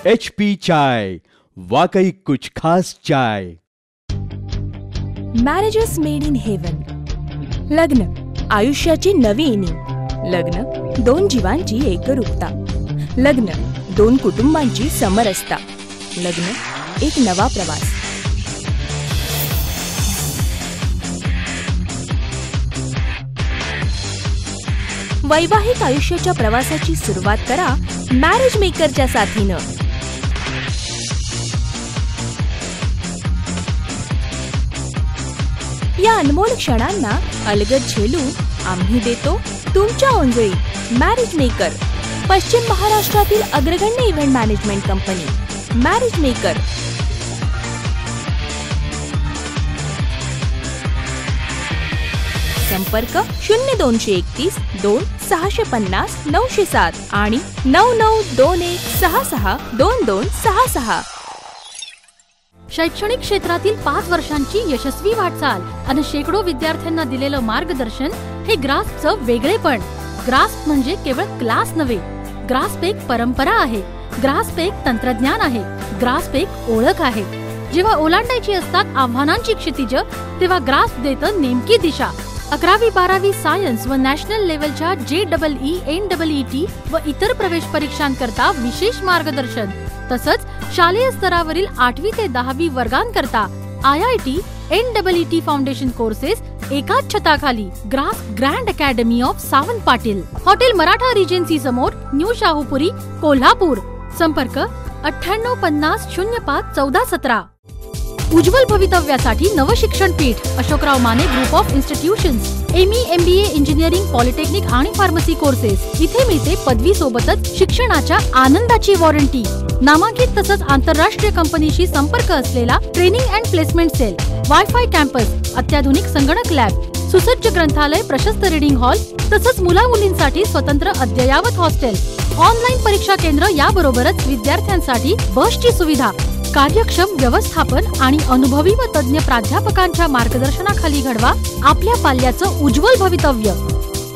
HP चाय, वाकई कुछ खास चाय. Marriages made in heaven. लग्न आयुष्याची नवी इनिंग. लग्न 2 जीवांची एकरूपता. लग्न 2 कुटुंबांची समरसता. लग्न एक नवा प्रवास. वैवाहिक आयुष्याच्या प्रवासाची सुरुवात करा मॅरेज मेकरच्या साथीनं. या अनमोल क्षणांना अलगद झेलू आम्ही देतो तुमच्या ओंजळी. मॅरेज मेकर, पश्चिम महाराष्ट्रातील अग्रगण्य event management company. Marriage maker. संपर्क 0231 2 650 907 आणि 9921662266. शैक्षणिक क्षेत्रातील 5 वर्षांची यशस्वी वाटचाल आणि शेकडो विद्यार्थ्यांना दिलेलं मार्गदर्शन हे ग्रास्पचं वेगळेपण. ग्रास्प म्हणजे केवळ क्लास नव्हे, ग्रास्प एक परंपरा आहे, ग्रास्प एक तंत्रज्ञान आहे, ग्रास्प एक ओळख आहे. जेव्हा ओलांडायची असतात आव्हानांची क्षितिज, तेव्हा ग्रास्प देतं नेमकी दिशा. 11वी 12वी सायन्स व नॅशनल लेव्हलच्या JEE, NEET व इतर प्रवेश परीक्षांकरता विशेष मार्गदर्शन. तसंच शालेय स्तरावरील 8वी ते 10वी वर्गांकरता IIT, NEET फाउंडेशन कोर्सेस एकाच छताखाली. Grasp grand academy of Sawant Patil, hotel Maratha regency समोर, न्यू शाहूपुरी, कोल्हापूर. संपर्क 9850 05 1417. उज्ज्वल भवितव्यासाठी नवशिक्षण पीठ Ashokrao Mane group of institutions. ME, MBA, engineering, polytechnic आणि फार्मसी कोर्सेस. इथे मिळते पदवी सोबतच शिक्षणाच्या आनंदाची वॉरंटी. नामांकित तसंच आंतरराष्ट्रीय कंपनीशी संपर्क असलेला training and placement cell, wifi campus, अत्याधुनिक संगणक लॅब, सुसज्ज ग्रंथालय, प्रशस्त रीडिंग हॉल तसंच मुला मुलींसाठी स्वतंत्र अद्ययावत हॉस्टेल, ऑनलाईन परीक्षा केंद्र याबरोबरच विद्यार्थ्यांसाठी बसची सुविधा. कार्यक्षम व्यवस्थापन आणि अनुभवी व तज्ञ प्राध्यापकांच्या मार्गदर्शनाखाली घडवा आपल्या पाल्याचं उज्ज्वल भवितव्य.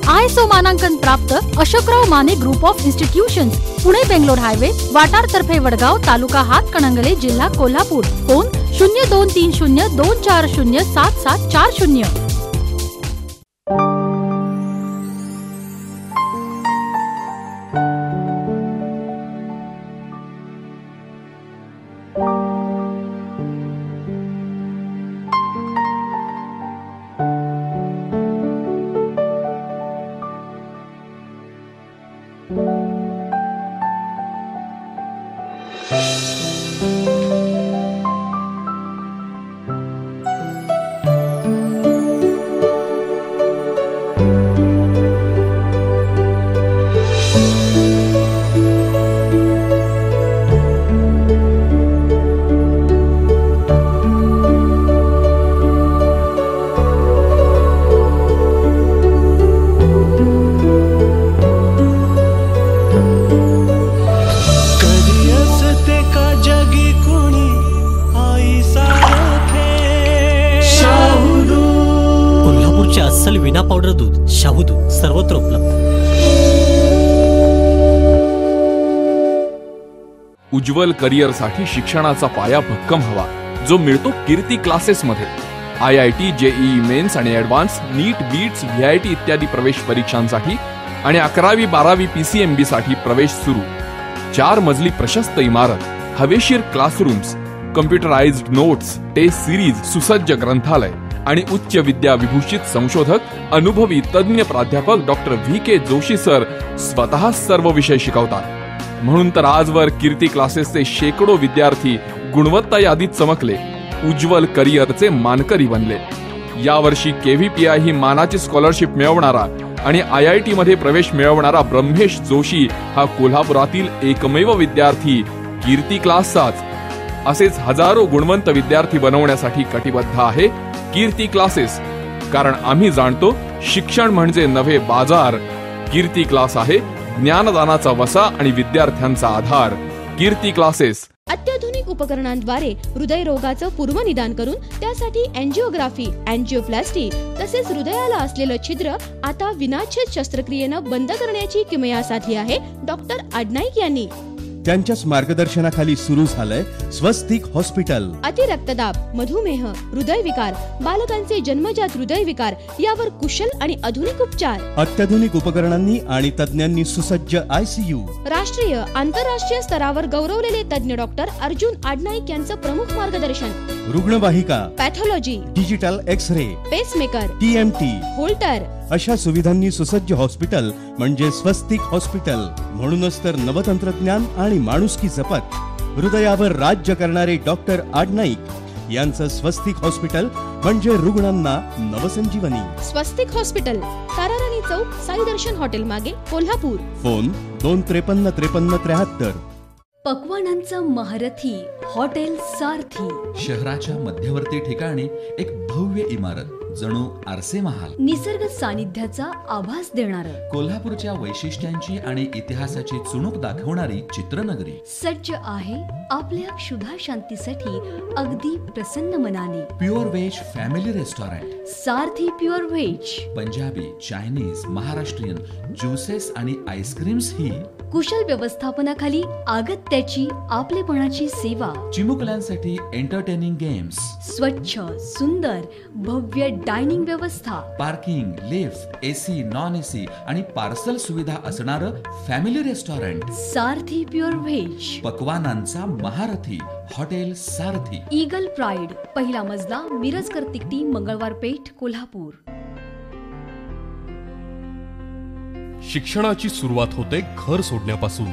ISO मानांकन प्राप्त Ashokrao Mane group of institutions, Pune Bangalore highway, Watar तर्फे वडगाव, तालुका हातकणंगले, जिल्हा कोल्हापूर. फोन 0230240770. अस्सल विना पावडर दूध, शाहू दूध सर्वत्र उपलब्ध. उज्ज्वल करिअरसाठी शिक्षणाचा पाया भक्कम हवा, जो मिळतो कीर्ती क्लासेसमध्ये. IIT, JEE मेन्स आणि ॲडव्हान्स, नीट, बीट्स, VIT इत्यादी प्रवेश परीक्षांसाठी आणि 11वी 12वी PCMB साठी प्रवेश सुरू. 4 मजली प्रशस्त इमारत, हवेशीर classrooms, computerised notes, test series, सुसज्ज ग्रंथालय आणि उच्च विद्या विभूषित संशोधक, अनुभवी तज्ञ प्राध्यापक डॉक्टर VK जोशी सर स्वतः सर्व विषय शिकवतात. म्हणून तर आजवर कीर्ती क्लासेसचे शेकडो विद्यार्थी गुणवत्ता यादीत चमकले, उज्ज्वल करिअरचे मानकरी बनले. यावर्षी KVPI ही मानाची स्कॉलरशिप मिळवणारा आणि IIT मध्ये प्रवेश मिळवणारा ब्रह्मेश जोशी हा कोल्हापुरातील एकमेव विद्यार्थी कीर्ती क्लासचाच. असेच हजारो गुणवंत विद्यार्थी बनवण्यासाठी कटिबद्ध आहे कीर्ती क्लासेस. कारण आम्ही जाणतो, शिक्षण म्हणजे नव्हे बाजार. कीर्ती क्लास आहे ज्ञानदानाचा वसा आणि विद्यार्थ्यांचा आधार. कीर्ती क्लासेस. अत्याधुनिक उपकरणांद्वारे हृदयरोगाचं पूर्वनिदान करून त्यासाठी अँजिओग्राफी, अँजिओप्लास्टी तसेच हृदयाला असलेलं छिद्र आता विनाच्छेद शस्त्रक्रियेनं बंद करण्याची किमया साधली आहे डॉक्टर आडनाईक यांनी. त्यांच्याच मार्गदर्शनाखाली सुरू झालंय स्वस्तिक हॉस्पिटल. अतिरक्तदाब, मधुमेह, हृदयविकार, बालकांचे जन्मजात हृदयविकार यावर कुशल आणि आधुनिक उपचार. अत्याधुनिक उपकरणांनी आणि तज्ञांनी सुसज्ज ICU. राष्ट्रीय आंतरराष्ट्रीय स्तरावर गौरवलेले तज्ञ डॉक्टर अर्जुन आडनाईक यांचं प्रमुख मार्गदर्शन. रुग्णवाहिका, pathology, digital X ray, pacemaker, TMT, Holter अशा सुविधांनी सुसज्ज हॉस्पिटल म्हणजे स्वस्तिक हॉस्पिटल. म्हणूनच तर नवतंत्रज्ञान आणि माणुसकी जपत हृदयावर राज्य करणारे डॉक्टर आडनाईक यांचं स्वस्तिक हॉस्पिटल म्हणजे रुग्णांना नवसंजीवनी. स्वस्तिक हॉस्पिटल, ताराराणी चौक, साई दर्शन हॉटेल मागे, कोल्हापूर. फोन 2535373. पक्वानांचा महारथी हॉटेल सारथी. शहराच्या मध्यवर्ती ठिकाणी एक भव्य इमारत, जणू आरसे महाल. निसर्ग सानिध्याचा आभास देणार, कोल्हापूरच्या वैशिष्ट्यांची आणि इतिहासाची चुणूक दाखवणारी चित्रनगरी. सज्ज आहे आपल्या क्षुधा शांतीसाठी अगदी प्रसन्न मनाने. Pure veg family restaurant, Sarathi pure veg. Punjabi, Chinese, Maharashtrian juices आणि आईस्क्रीम्स ही कुशल व्यवस्थापनाखाली अगत्याची आपलेपणाची सेवा. चिमुकल्यांसाठी एंटरटेनिंग गेम्स, स्वच्छ सुंदर भव्य डायनिंग व्यवस्था, parking, lift, AC, non AC आणि पार्सल सुविधा असणारं family restaurant. Sarathi pure veg. पक्वानांचा महारथी हॉटेल सारथी. ईगल प्राईड, पहिला मजला, मिरजकर तिकटी, मंगळवार पेठ, कोल्हापूर. शिक्षणाची सुरुवात होते घर सोडण्यापासून,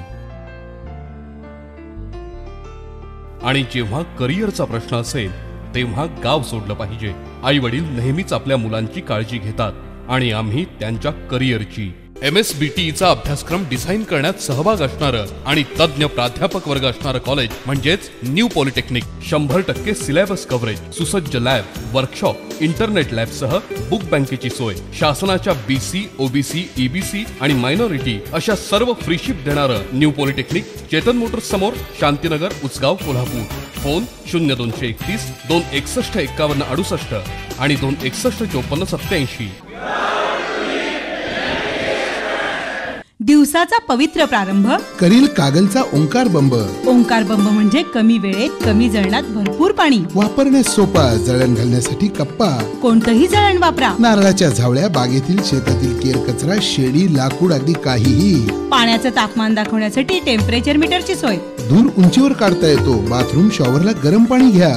आणि जेव्हा करिअरचा प्रश्न असेल तेव्हा गाव सोडलं पाहिजे. आई वडील नेहमीच आपल्या मुलांची काळजी घेतात आणि आम्ही त्यांच्या करिअरची. MSBTEचा अभ्यासक्रम डिझाईन करण्यात सहभाग असणारं आणि तज्ञ प्राध्यापक वर्ग असणारं कॉलेज म्हणजेच न्यू पॉलिटेक्निक. 100% सिलेबस कव्हरेज, सुसज्ज लॅब, वर्कशॉप, इंटरनेट लॅब सह बुक बँकेची सोय, शासनाच्या BC, OBC, EBC आणि मायनॉरिटी अशा सर्व फ्रीशिप देणारं न्यू पॉलिटेक्निक, चेतन मोटर्स समोर, शांतीनगर, उचगाव, कोल्हापूर. फोन 0231 261 51 68 आणि 261 54 87. दिवसाचा पवित्र प्रारंभ करील कागलचा ओंकार बंब. ओंकार बंब म्हणजे कमी वेळेत कमी जळणात भरपूर पाणी. वापरण्यास सोपा, जळण घालण्यासाठी कप्पा. कोणतंही जळण वापरा. नारळाच्या झावळ्या, बागेतील शेतातील केर कचरा, शेडी, लाकूड, अगदी काहीही. पाण्याचं तापमान दाखवण्यासाठी टेम्परेचर मीटरची सोय. धूर उंचीवर काढता येतो. बाथरूम शॉवरला गरम पाणी घ्या.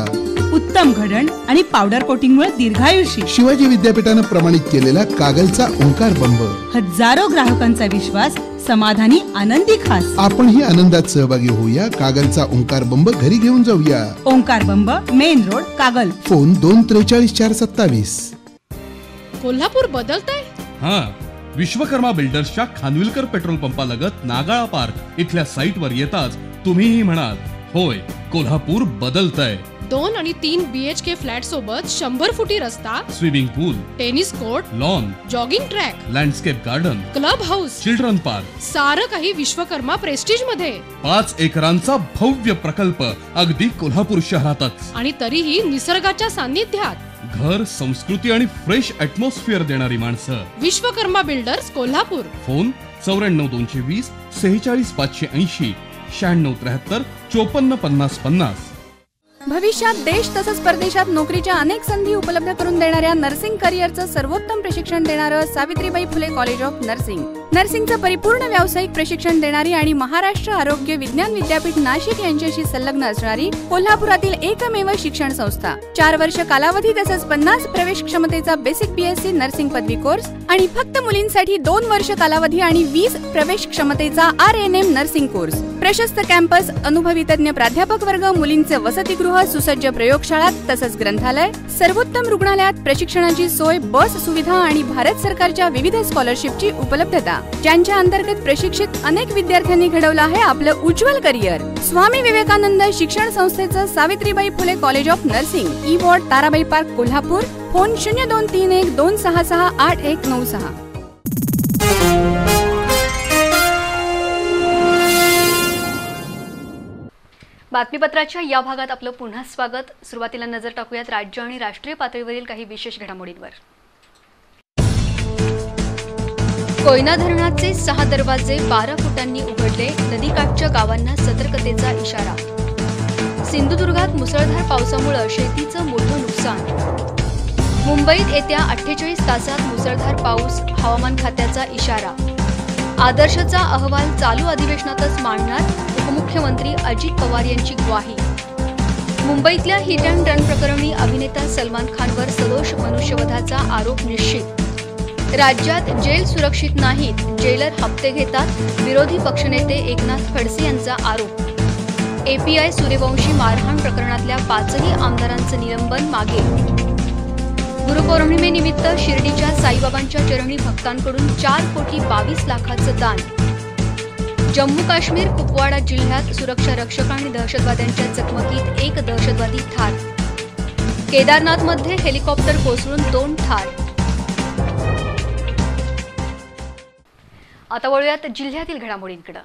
उत्तम घडण आणि पावडर कोटिंगमुळे दीर्घायुषी. शिवाजी विद्यापीठानं प्रमाणित केलेला कागलचा ओंकार बंब. हजारो ग्राहकांचा विश्वास, समाधानी, आनंदी खास. आपणही आनंदात सहभागी होऊया. कागलचा ओंकार बंब घरी घेऊन जाऊया. Omkar Bamb, main road, Kagal. Phone 2434427. Kolhapur बदलतंय. हा, विश्वकर्मा बिल्डर्सच्या खानविलकर पेट्रोल पंपालगत नागाळा पार्क इथल्या साईटवर येताच तुम्हीही म्हणाल, होय, कोल्हापूर बदलतंय. 2 आणि 3 BHK फ्लॅट सोबत 100 फुटी रस्ता, swimming pool, tennis court, lawn, jogging track, landscape garden, club house, children park, सारं काही विश्वकर्मा प्रेस्टीज मध्ये. 5 एकरांचा भव्य प्रकल्प अगदी कोल्हापूर शहरातच. आणि तरीही निसर्गाच्या सान्निध्यात. घर, संस्कृती आणि फ्रेश ॲटमॉस्फिअर देणारी माणसं. विश्वकर्मा बिल्डर्स कोल्हापूर. फोन 94 220 46 580, 96 73 54 50 50. भविष्यात देश तसंच परदेशात नोकरीच्या अनेक संधी उपलब्ध करून देणाऱ्या नर्सिंग करिअरचं सर्वोत्तम प्रशिक्षण देणारं Savitribai Phule college of nursing. नर्सिंगचं परिपूर्ण व्यावसायिक प्रशिक्षण देणारी आणि महाराष्ट्र आरोग्य विज्ञान विद्यापीठ नाशिक यांच्याशी संलग्न असणारी कोल्हापुरातील एकमेव शिक्षण संस्था. 4 वर्ष कालावधी तसंच 50 प्रवेश क्षमतेचा बेसिक BSc नर्सिंग पदवी कोर्स आणि फक्त मुलींसाठी 2 वर्ष कालावधी आणि 20 प्रवेश क्षमतेचा RNM नर्सिंग कोर्स. प्रशस्त कॅम्पस, अनुभवी तज्ञ प्राध्यापक वर्ग, मुलींचे वसतिगृह, सुसज्ज प्रयोगशाळा तसंच ग्रंथालय, सर्वोत्तम रुग्णालयात प्रशिक्षणाची सोय, बस सुविधा आणि भारत सरकारच्या विविध स्कॉलरशिपची उपलब्धता, ज्यांच्या अंतर्गत प्रशिक्षित अनेक विद्यार्थ्यांनी घडवलं आहे आपलं उज्ज्वल करिअर. स्वामी विवेकानंद शिक्षण संस्थेचं Savitribai Phule college of nursing, E ward, Tarabai park, Kolhapur. Phone 0231 266 8196. बातमीपत्राच्या या भागात आपलं पुन्हा स्वागत. सुरुवातीला नजर टाकूयात राज्य आणि राष्ट्रीय पातळीवरील काही विशेष घडामोडींवर. कोयना धरणाचे 6 दरवाजे 12 फुटांनी उघडले, नदीकाठच्या गावांना सतर्कतेचा इशारा. सिंधुदुर्गात मुसळधार पावसामुळे शेतीचं मोठं नुकसान. मुंबईत येत्या 48 तासात मुसळधार पाऊस, हवामान खात्याचा इशारा. आदर्शचा अहवाल चालू अधिवेशनातच मांडणार, उपमुख्यमंत्री अजित पवार यांची ग्वाही. मुंबईतल्या हिट अँड रन प्रकरणी अभिनेता सलमान खानवर सदोष मनुष्यवधाचा आरोप निश्चित. राज्यात जेल सुरक्षित नाहीत, जेलर हप्ते घेतात, विरोधी पक्षनेते एकनाथ खडसे यांचा आरोप. API सूर्यवंशी मारहाण प्रकरणातल्या 5ही आमदारांचं निलंबन मागे. गुरुपौर्णिमेनिमित्त शिर्डीच्या साईबाबांच्या चरणी भक्तांकडून 4,22 लाखाचं दान. जम्मू काश्मीर कुपवाडा जिल्ह्यात सुरक्षा रक्षक आणि दहशतवाद्यांच्या चकमकीत 1 दहशतवादी ठार. केदारनाथमध्ये हेलिकॉप्टर कोसळून 2 ठार. आता वळूयात जिल्ह्यातील घडामोडींकडे.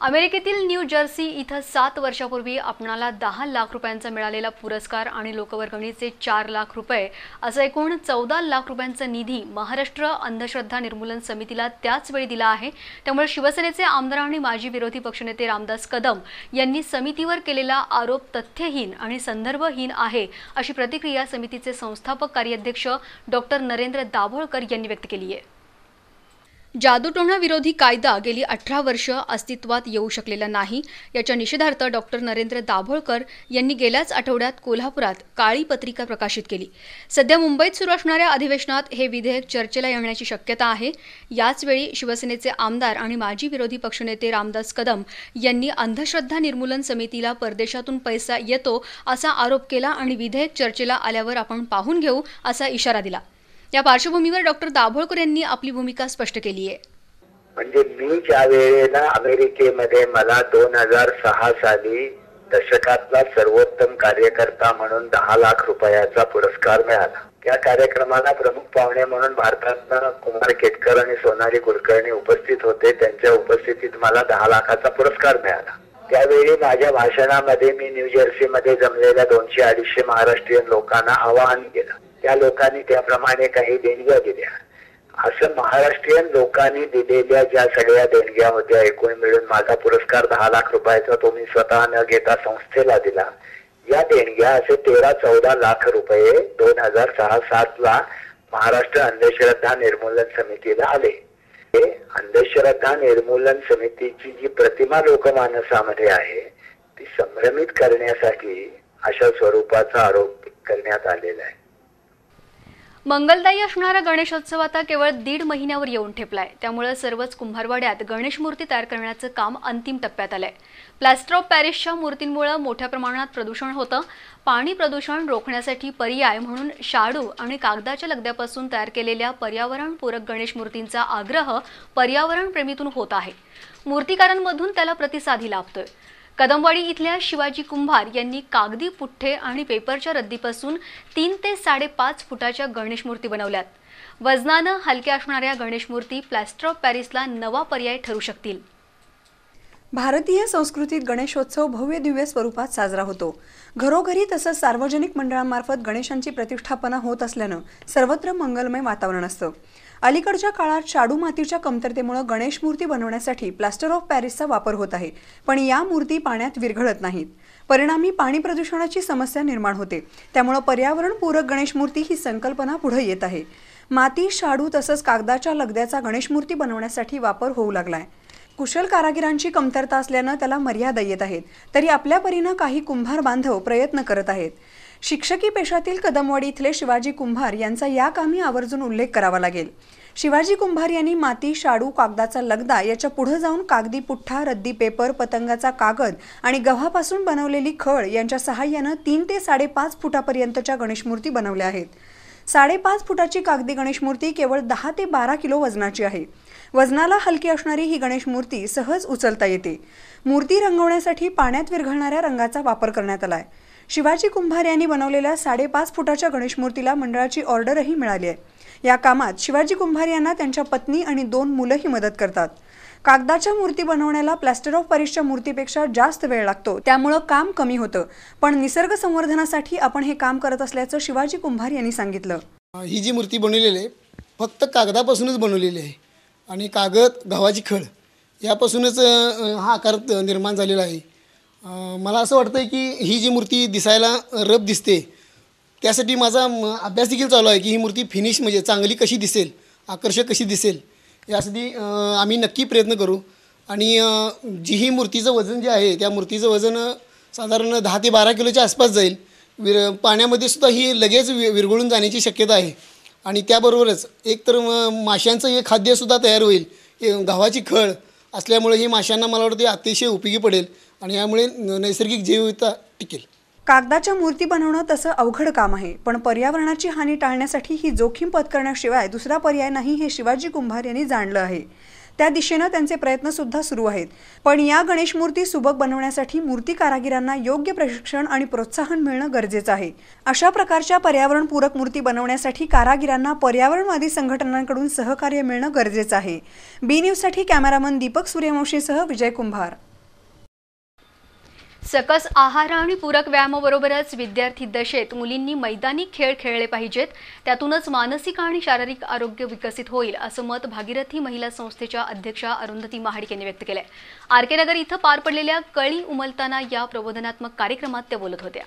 अमेरिकेतील न्यू जर्सी इथं 7 वर्षापूर्वी आपणाला 10 लाख रुपयांचा मिळालेला पुरस्कार आणि लोकवर्गणीचे 4 लाख रुपये असं एकूण 14 लाख रुपयांचा निधी महाराष्ट्र अंधश्रद्धा निर्मूलन समितीला त्याच वेळी दिला आहे. त्यामुळे शिवसेनेचे आमदार आणि माजी विरोधी पक्षनेते रामदास कदम यांनी समितीवर केलेला आरोप तथ्यहीन आणि संदर्भहीन आहे, अशी प्रतिक्रिया समितीचे संस्थापक कार्याध्यक्ष डॉक्टर नरेंद्र दाभोळकर यांनी व्यक्त केली आहे. जादूटोणा विरोधी कायदा गेली 18 वर्ष अस्तित्वात येऊ शकलेला नाही, याच्या निषेधार्थ डॉक्टर नरेंद्र दाभोळकर यांनी गेल्याच आठवड्यात कोल्हापुरात काळी पत्रिका प्रकाशित केली. सध्या मुंबईत सुरू असणाऱ्या अधिवेशनात हे विधेयक चर्चेला येण्याची शक्यता आहे. याचवेळी शिवसेनेचे आमदार आणि माजी विरोधी पक्षनेते रामदास कदम यांनी अंधश्रद्धा निर्मूलन समितीला परदेशातून पैसा येतो असा आरोप केला आणि विधेयक चर्चेला आल्यावर आपण पाहून घेऊ असा इशारा दिला. या पार्श्वभूमीवर डॉक्टर दाभोळकर यांनी आपली भूमिका स्पष्ट केली आहे. म्हणजे मी ज्या वेळेला अमेरिकेमध्ये मला 2006 साली दशकातला सर्वोत्तम कार्यकर्ता म्हणून 10 लाख रुपयाचा पुरस्कार मिळाला. त्या कार्यक्रमाला प्रमुख पाहुणे म्हणून भारतातनं कुमार केतकर आणि सोनाली कुलकर्णी उपस्थित होते. त्यांच्या उपस्थितीत मला 10 लाखाचा पुरस्कार मिळाला. त्यावेळी माझ्या भाषणामध्ये मी न्यू जर्सीमध्ये जमलेल्या 200-250 महाराष्ट्रीयन लोकांना आवाहन केलं. त्या लोकांनी त्याप्रमाणे काही देणग्या दिल्या असं महाराष्ट्रीयन लोकांनी दिलेल्या ज्या सगळ्या देणग्या होत्या एकूण मिळून माझा पुरस्कार 10 लाख रुपयाचा तो मी स्वतः न घेता संस्थेला दिला. या देणग्या असे 13-14 लाख रुपये 2006-07 ला महाराष्ट्र अंधश्रद्धा निर्मूलन समितीला आले. अंधश्रद्धा निर्मूलन समितीची जी प्रतिमा लोकमानसामध्ये आहे ती संभ्रमित करण्यासाठी अशा स्वरूपाचा आरोप करण्यात आलेला आहे. मंगलदायी असणारा गणेशोत्सव आता केवळ 1.5 महिन्यावर येऊन ठेपलाय. त्यामुळे सर्वच कुंभारवाड्यात गणेश मूर्ती तयार करण्याचं काम अंतिम टप्प्यात आलंय. प्लॅस्टर ऑफ पॅरिसच्या मूर्तींमुळे मोठ्या प्रमाणात प्रदूषण होतं. पाणी प्रदूषण रोखण्यासाठी पर्याय म्हणून शाडू आणि कागदाच्या लगद्यापासून तयार केलेल्या पर्यावरणपूरक गणेश मूर्तींचा आग्रह पर्यावरणप्रेमीतून होत आहे. मूर्तिकारांमधून त्याला प्रतिसादही लाभतोय. कदमवाडी इथल्या शिवाजी कुंभार यांनी कागदी पुठ्ठे आणि पेपरच्या रद्दीपासून 3 ते 5.5 फुटाच्या गणेश मूर्ती बनवल्यात. वजनानं हलक्या असणाऱ्या गणेश मूर्ती प्लॅस्टर ऑफ पॅरिसला नवा पर्याय ठरू शकतील. भारतीय संस्कृतीत गणेशोत्सव भव्य दिव्य स्वरूपात साजरा होतो. घरोघरी तसंच सार्वजनिक मंडळांमार्फत गणेशांची प्रतिष्ठापना होत असल्यानं सर्वत्र मंगलमय वातावरण असतं. अलीकडच्या काळात शाडू मातीच्या कमतरतेमुळे गणेश मूर्ती बनवण्यासाठी प्लास्टर ऑफ पॅरिसचा वापर होत आहे. पण या मूर्ती पाण्यात विरघळत नाहीत. परिणामी पाणी प्रदूषणाची समस्या निर्माण होते. त्यामुळे पर्यावरणपूरक गणेश मूर्ती ही संकल्पना पुढे येत आहे. माती, शाडू तसंच कागदाच्या लगद्याचा गणेश मूर्ती बनवण्यासाठी वापर होऊ लागलाय. कुशल कारागिरांची कमतरता असल्यानं त्याला मर्यादा येत आहेत. तरी आपल्या परीनं काही कुंभार बांधव प्रयत्न करत आहेत. शिक्षकी पेशातील कदमवाडी इथले शिवाजी कुंभार यांचा या कामी आवर्जून उल्लेख करावा लागेल. शिवाजी कुंभार यांनी माती, शाडू, कागदाचा लगदा याच्या पुढे जाऊन कागदी पुठ्ठा, रद्दी पेपर, पतंगाचा कागद आणि गव्हापासून बनवलेली खळ यांच्या सहाय्यानं 3 ते 5.5 फुटापर्यंतच्या गणेश मूर्ती बनवल्या आहेत. 5.5 फुटाची कागदी गणेश मूर्ती केवळ 10 ते 12 किलो वजनाची आहे. वजनाला हलकी असणारी ही गणेश मूर्ती सहज उचलता येते. मूर्ती रंगवण्यासाठी पाण्यात विरघळणाऱ्या रंगाचा वापर करण्यात आलाय. शिवाजी कुंभार यांनी बनवलेल्या 5.5 फुटाच्या गणेश मूर्तीला मंडळाची ऑर्डरही मिळाली आहे. या कामात शिवाजी कुंभार यांना त्यांच्या पत्नी आणि 2 मुलंही मदत करतात. कागदाच्या मूर्ती बनवण्याला प्लॅस्टर ऑफ पॅरिसच्या मूर्तीपेक्षा जास्त वेळ लागतो. त्यामुळे काम कमी होतं. पण निसर्ग संवर्धनासाठी आपण हे काम करत असल्याचं शिवाजी कुंभार यांनी सांगितलं. ही जी मूर्ती बनवलेली आहे फक्त कागदापासूनच बनवलेली आहे आणि कागद, गव्हाची खळ यापासूनच हा आकार निर्माण झालेला आहे. मला असं वाटतं की ही जी मूर्ती दिसायला रफ दिसते त्यासाठी माझा अभ्यास देखील चालू आहे की ही मूर्ती फिनिश म्हणजे चांगली कशी दिसेल, आकर्षक कशी दिसेल यासाठी आम्ही नक्की प्रयत्न करू. आणि जी ही मूर्तीचं वजन जे आहे त्या मूर्तीचं वजन साधारण 10 ते 12 किलोच्या आसपास जाईल. पाण्यामध्ये सुद्धा ही लगेच विरघळून जाण्याची शक्यता आहे. आणि त्याबरोबरच एकतर माशांचं हे खाद्यसुद्धा तयार होईल. गव्हाची खळ असल्यामुळे ही माशांना मला वाटतं अतिशय उपयोगी पडेल आणि यामुळे नैसर्गिक जैवविविधता टिकेल. कागदाच्या मूर्ती बनवणं तसं अवघड काम आहे. पण पर्यावरणाची हानी टाळण्यासाठी ही जोखीम पत्करण्याशिवाय दुसरा पर्याय नाही हे शिवाजी कुंभार यांनी जाणलं आहे. त्या दिशेनं त्यांचे प्रयत्न सुद्धा सुरू आहेत. पण या गणेश मूर्ती सुबक बनवण्यासाठी मूर्ती कारागिरांना योग्य प्रशिक्षण आणि प्रोत्साहन मिळणं गरजेचं आहे. अशा प्रकारच्या पर्यावरणपूरक मूर्ती बनवण्यासाठी कारागिरांना पर्यावरणवादी संघटनांकडून सहकार्य मिळणं गरजेचं आहे. बी न्यूजसाठी कॅमेरामन दीपक सूर्यवंशीसह विजय कुंभार. सकस आहार आणि पूरक व्यायामाबरोबरच विद्यार्थी दशेत मुलींनी मैदानी खेळ खेळले पाहिजेत. त्यातूनच मानसिक आणि शारीरिक आरोग्य विकसित होईल असं मत भागीरथी महिला संस्थेच्या अध्यक्षा अरुंधती महाडिक यांनी व्यक्त केलंय. आर.के. नगर इथं पार पडलेल्या कळी उमलताना या प्रबोधनात्मक कार्यक्रमात त्या बोलत होत्या.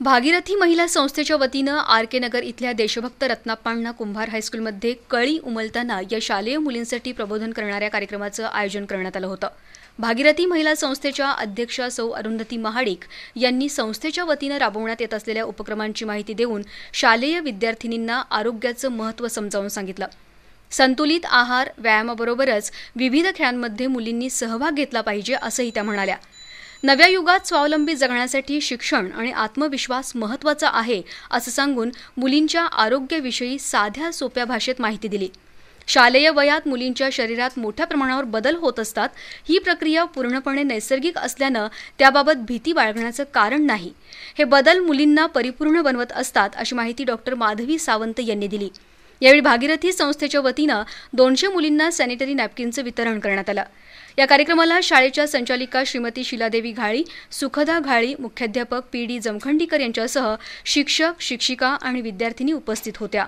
भागीरथी महिला संस्थेच्या वतीनं आर.के. नगर इथल्या देशभक्त रत्नाप्पाण्णा कुंभार हायस्कूलमध्ये कळी उमलताना या शालेय मुलींसाठी प्रबोधन करणाऱ्या कार्यक्रमाचं आयोजन करण्यात आलं होतं. भागीरथी महिला संस्थेच्या अध्यक्षा सौ अरुंधती महाडिक यांनी संस्थेच्या वतीनं राबवण्यात येत असलेल्या उपक्रमांची माहिती देऊन शालेय विद्यार्थिनींना आरोग्याचं महत्त्व समजावून सांगितलं. संतुलित आहार, व्यायामाबरोबरच विविध खेळांमध्ये मुलींनी सहभाग घेतला पाहिजे असंही त्या म्हणाल्या. नव्या युगात स्वावलंबी जगण्यासाठी शिक्षण आणि आत्मविश्वास महत्त्वाचा आहे असं सांगून मुलींच्या आरोग्याविषयी साध्या सोप्या भाषेत माहिती दिली. शालेय वयात मुलींच्या शरीरात मोठ्या प्रमाणावर बदल होत असतात. ही प्रक्रिया पूर्णपणे नैसर्गिक असल्यानं त्याबाबत भीती बाळगण्याचं कारण नाही. हे बदल मुलींना परिपूर्ण बनवत असतात अशी माहिती डॉक्टर माधवी सावंत यांनी दिली. यावेळी भागीरथी संस्थेच्या वतीनं 200 मुलींना सॅनिटरी नॅपकिनचं वितरण करण्यात आलं. या कार्यक्रमाला शाळेच्या संचालिका श्रीमती शिलादेवी घाळी, सुखदा घाळी, मुख्याध्यापक पी.डी. जमखंडीकर यांच्यासह शिक्षक, शिक्षिका आणि विद्यार्थिनी उपस्थित होत्या.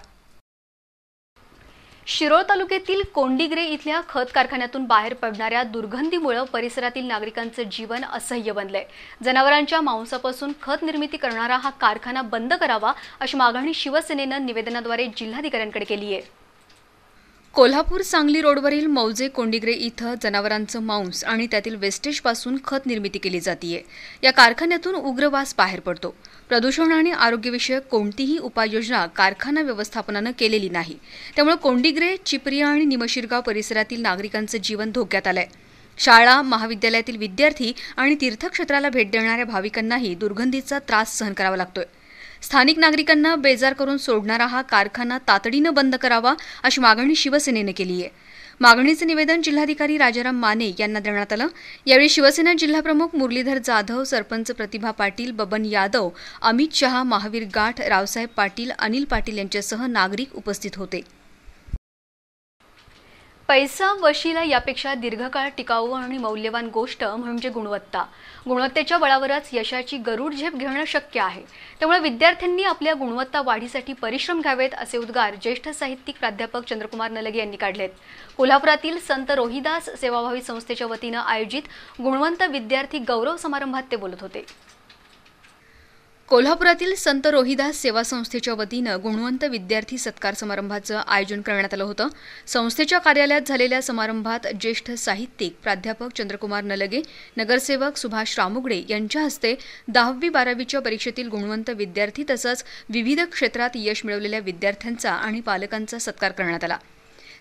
शिरोळ तालुक्यातील कोंडिग्रे इथल्या खत कारखान्यातून बाहेर पडणाऱ्या दुर्गंधीमुळे परिसरातील नागरिकांचं जीवन असह्य बनलंय. जनावरांच्या मांसापासून खत निर्मिती करणारा हा कारखाना बंद करावा अशी मागणी शिवसेनेनं निवेदनाद्वारे जिल्हाधिकाऱ्यांकडे केली आहे. कोल्हापूर सांगली रोडवरील मौजे कोंडिग्रे इथं जनावरांचं मांस आणि त्यातील वेस्टेजपासून खत निर्मिती केली जातीये. या कारखान्यातून उग्र वास बाहेर पडतो. प्रदूषण आणि आरोग्यविषयक कोणतीही उपाययोजना कारखाना व्यवस्थापनानं केलेली नाही. त्यामुळे कोंडिग्रे, चिपरिया आणि निमशिरगाव परिसरातील नागरिकांचं जीवन धोक्यात आलंय. शाळा, महाविद्यालयातील विद्यार्थी आणि तीर्थक्षेत्राला भेट देणाऱ्या भाविकांनाही दुर्गंधीचा त्रास सहन करावा लागतोय. स्थानिक नागरिकांना बेजार करून सोडणारा हा कारखाना तातडीनं बंद करावा अशी मागणी शिवसेनेनं केली आहे. मागणीचं निवेदन जिल्हाधिकारी राजाराम माने यांना देण्यात आलं. यावेळी शिवसेना जिल्हाप्रमुख मुरलीधर जाधव, सरपंच प्रतिभा पाटील, बबन यादव, अमित शहा, महावीर गाठ, रावसाहेब पाटील, अनिल पाटील यांच्यासह नागरिक उपस्थित होते. पैसा वशिला यापेक्षा दीर्घकाळ टिकाऊ आणि मौल्यवान गोष्ट म्हणजे गुणवत्ता. गुणवत्तेच्या बळावरच यशाची गरुड झेप घेणं शक्य आहे. त्यामुळे विद्यार्थ्यांनी आपल्या गुणवत्ता वाढीसाठी परिश्रम घ्यावेत असे उद्गार ज्येष्ठ साहित्यिक प्राध्यापक चंद्रकुमार नलगे यांनी काढलेत. कोल्हापुरातील संत रोहिदास सेवाभावी संस्थेच्या वतीनं आयोजित गुणवंत विद्यार्थी गौरव समारंभात ते बोलत होते. कोल्हापुरातील संत रोहिदास सेवा संस्थेच्या वतीनं गुणवंत विद्यार्थी सत्कार समारंभाचं आयोजन करण्यात आलं होतं. संस्थेच्या कार्यालयात झालेल्या समारंभात ज्येष्ठ साहित्यिक प्राध्यापक चंद्रकुमार नलगे, नगरसेवक सुभाष रामुगडे यांच्या हस्ते 10वी-12वीच्या परीक्षेतील गुणवंत विद्यार्थी तसंच विविध क्षेत्रात यश मिळवलेल्या विद्यार्थ्यांचा आणि पालकांचा सत्कार करण्यात आला.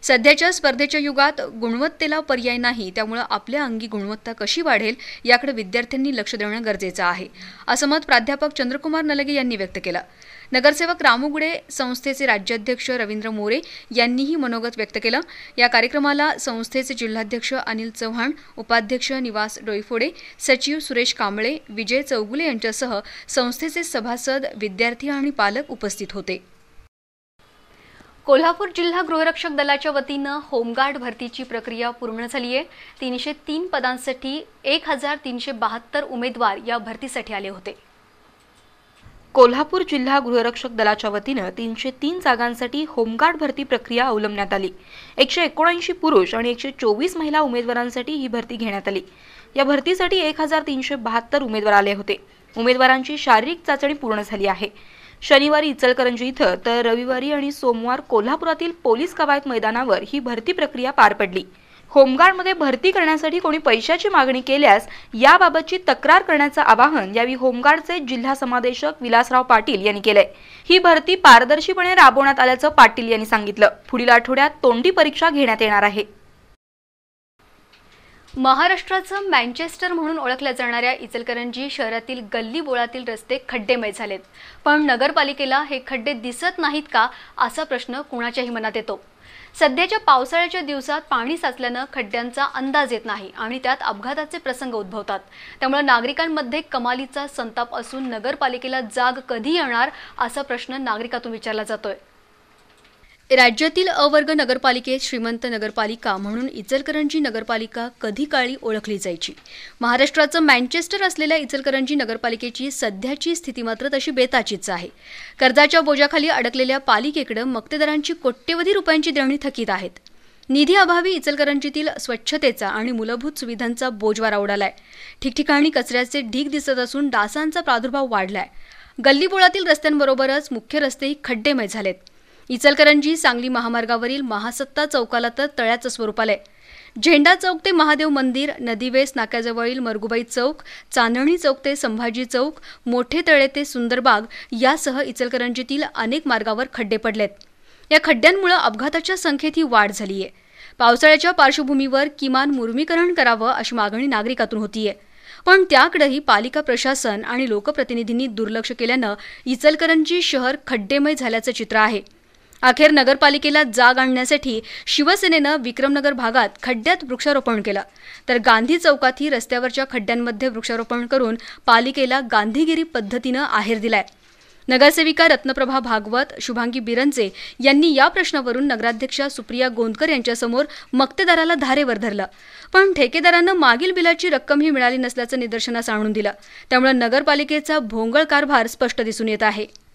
सध्याच्या स्पर्धेच्या युगात गुणवत्तेला पर्याय नाही. त्यामुळे आपल्या अंगी गुणवत्ता कशी वाढेल याकडे विद्यार्थ्यांनी लक्ष देणं गरजेचं आहे असं मत प्राध्यापक चंद्रकुमार नलगे यांनी व्यक्त केलं. नगरसेवक रामुगडे, संस्थेचे राज्याध्यक्ष रवींद्र मोरे यांनीही मनोगत व्यक्त केलं. या कार्यक्रमाला संस्थेचे जिल्हाध्यक्ष अनिल चव्हाण, उपाध्यक्ष निवास डोईफोडे, सचिव सुरेश कांबळे, विजय चौगुले यांच्यासह संस्थेचे सभासद, विद्यार्थी आणि पालक उपस्थित होते. कोल्हापूर जिल्हा गृहरक्षक दलाच्या वतीनं होमगार्ड भरतीची प्रक्रिया पूर्ण झाली आहे. 303 पदांसाठी 1372 उमेदवार या भरतीसाठी आले होते. कोल्हापूर जिल्हा गृहरक्षक दलाच्या वतीनं 303 जागांसाठी होमगार्ड भरती प्रक्रिया अवलंबण्यात आली. 179 पुरुष आणि 124 महिला उमेदवारांसाठी ही भरती घेण्यात आली. या भरतीसाठी 1372 उमेदवार आले होते. उमेदवारांची शारीरिक चाचणी पूर्ण झाली आहे. शनिवारी इचलकरंजी इथं तर रविवारी आणि सोमवार कोल्हापुरातील पोलीस कवायत मैदानावर ही भरती प्रक्रिया पार पडली. होमगार्डमध्ये भरती करण्यासाठी कोणी पैशाची मागणी केल्यास याबाबतची तक्रार करण्याचं आवाहन यावेळी होमगार्डचे जिल्हा समादेशक विलासराव पाटील यांनी केलंय. ही भरती पारदर्शीपणे राबवण्यात आल्याचं पाटील यांनी सांगितलं. पुढील आठवड्यात तोंडी परीक्षा घेण्यात येणार आहे. महाराष्ट्राचं मँचेस्टर म्हणून ओळखल्या जाणाऱ्या इचलकरंजी शहरातील गल्ली बोळातील रस्ते खड्डेमय झालेत. पण नगरपालिकेला हे खड्डे दिसत नाहीत का असा प्रश्न कुणाच्याही मनात येतो. सध्याच्या पावसाळ्याच्या दिवसात पाणी साचल्यानं खड्ड्यांचा अंदाज येत नाही आणि त्यात अपघाताचे प्रसंग उद्भवतात. त्यामुळे नागरिकांमध्ये कमालीचा संताप असून नगरपालिकेला जाग कधी येणार असा प्रश्न नागरिकातून विचारला जातोय. राज्यातील अवर्ग नगरपालिकेत श्रीमंत नगरपालिका म्हणून इचलकरंजी नगरपालिका कधी काळी ओळखली जायची. महाराष्ट्राचं मँचेस्टर असलेल्या इचलकरंजी नगरपालिकेची सध्याची स्थिती मात्र तशी बेताचीच आहे. कर्जाच्या बोजाखाली अडकलेल्या पालिकेकडे मक्तेदारांची कोट्यवधी रुपयांची देणी थकीत आहेत. निधी अभावी इचलकरंजीतील स्वच्छतेचा आणि मूलभूत सुविधांचा बोजवारा उडालाय. ठिकठिकाणी कचऱ्याचे ढीग दिसत असून डासांचा प्रादुर्भाव वाढलाय. गल्लीबोळातील रस्त्यांबरोबरच मुख्य रस्तेही खड्डेमय झालेत. इचलकरंजी सांगली महामार्गावरील महासत्ता चौकाला तर तळ्याचं स्वरूप आलंय. झेंडा चौक ते महादेव मंदिर, नदीवेस नाक्याजवळील मरगुबाई चौक, चांदणी चौक ते संभाजी चौक, मोठे तळे ते सुंदरबाग यासह इचलकरंजीतील अनेक मार्गावर खड्डे पडलेत. या खड्ड्यांमुळे अपघाताच्या संख्येत ही वाढ झाली आहे. पावसाळ्याच्या पार्श्वभूमीवर किमान मुर्मीकरण करावं अशी मागणी नागरिकातून होतीये. पण त्याकडेही पालिका प्रशासन आणि लोकप्रतिनिधींनी दुर्लक्ष केल्यानं इचलकरंजी शहर खड्डेमय झाल्याचं चित्र आहे. अखेर नगरपालिकेला जाग आणण्यासाठी शिवसेनेनं विक्रमनगर भागात खड्ड्यात वृक्षारोपण केलं, तर गांधी चौकातही रस्त्यावरच्या खड्ड्यांमध्ये वृक्षारोपण करून पालिकेला गांधीगिरी पद्धतीनं आहेर दिलाय. नगरसेविका रत्नप्रभा भागवत, शुभांगी बिरंजे यांनी या प्रश्नावरून नगराध्यक्षा सुप्रिया गोंदकर यांच्यासमोर मक्तेदाराला धारेवर धरलं. पण ठेकेदारानं मागील बिलाची रक्कमही मिळाली नसल्याचं निदर्शनास आणून दिलं. त्यामुळे नगरपालिकेचा भोंगळ कारभार स्पष्ट दिसून येत आहे.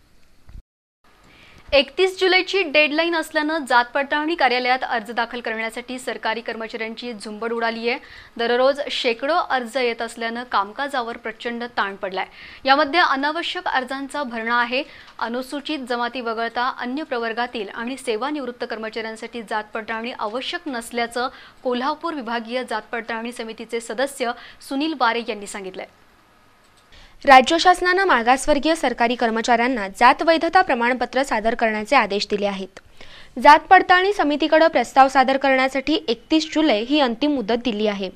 31 जुलैची डेडलाईन असल्यानं जात पडताळणी कार्यालयात अर्ज दाखल करण्यासाठी सरकारी कर्मचाऱ्यांची झुंबड उडाली आहे. दररोज शेकडो अर्ज येत असल्यानं कामकाजावर प्रचंड ताण पडलाय. यामध्ये अनावश्यक अर्जांचा भरणा आहे. अनुसूचित जमाती वगळता अन्य प्रवर्गातील आणि सेवानिवृत्त कर्मचाऱ्यांसाठी जात पडताळणी आवश्यक नसल्याचं कोल्हापूर विभागीय जात पडताळणी समितीचे सदस्य सुनील वारे यांनी सांगितलंय. राज्य शासनानं मागासवर्गीय सरकारी कर्मचाऱ्यांना जात वैधता प्रमाणपत्र सादर करण्याचे आदेश दिले आहेत. जात पडताळणी समितीकडे प्रस्ताव सादर करण्यासाठी 31 जुलै ही अंतिम मुदत दिली आहे.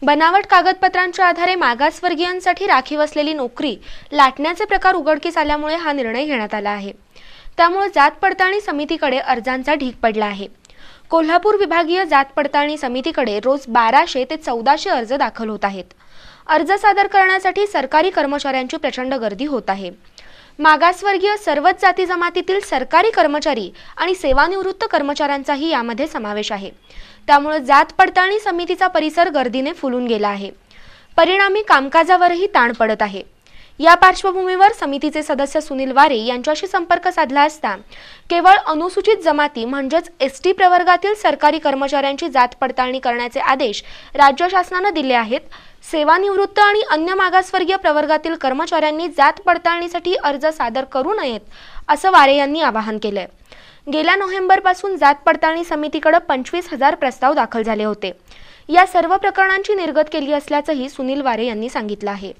बनावट कागदपत्रांच्या आधारे मागासवर्गीयांसाठी राखीव असलेली नोकरी लाटण्याचे प्रकार उघडकीस आल्यामुळे हा निर्णय घेण्यात आला आहे. त्यामुळे जात पडताळणी समितीकडे अर्जांचा ढीग पडला आहे. कोल्हापूर विभागीय जात पडताळणी समितीकडे रोज 1200 ते 1400 अर्ज दाखल होत आहेत. अर्ज सादर करण्यासाठी सरकारी कर्मचाऱ्यांची प्रचंड गर्दी होत आहे. मागासवर्गीय सर्वच जाती जमातीतील सरकारी कर्मचारी आणि सेवानिवृत्त कर्मचाऱ्यांचाही यामध्ये समावेश आहे. त्यामुळे जात पडताळणी समितीचा परिसर गर्दीने फुलून गेला आहे. परिणामी कामकाजावरही ताण पडत आहे. या पार्श्वभूमीवर समितीचे सदस्य सुनील वारे यांच्याशी संपर्क साधला असता केवळ अनुसूचित जमाती म्हणजेच एसटी प्रवर्गातील सरकारी कर्मचाऱ्यांची जात पडताळणी करण्याचे आदेश राज्य शासनाने दिले आहेत. सेवानिवृत्त आणि अन्य मागासवर्गीय प्रवर्गातील कर्मचाऱ्यांनी जात पडताळणीसाठी अर्ज सादर करू नयेत असं वारे यांनी आवाहन केलंय. गेल्या नोव्हेंबरपासून जात पडताळणी समितीकडे 25,000 प्रस्ताव दाखल झाले होते. या सर्व प्रकरणांची निर्गत केली असल्याचंही सुनील वारे यांनी सांगितलं आहे.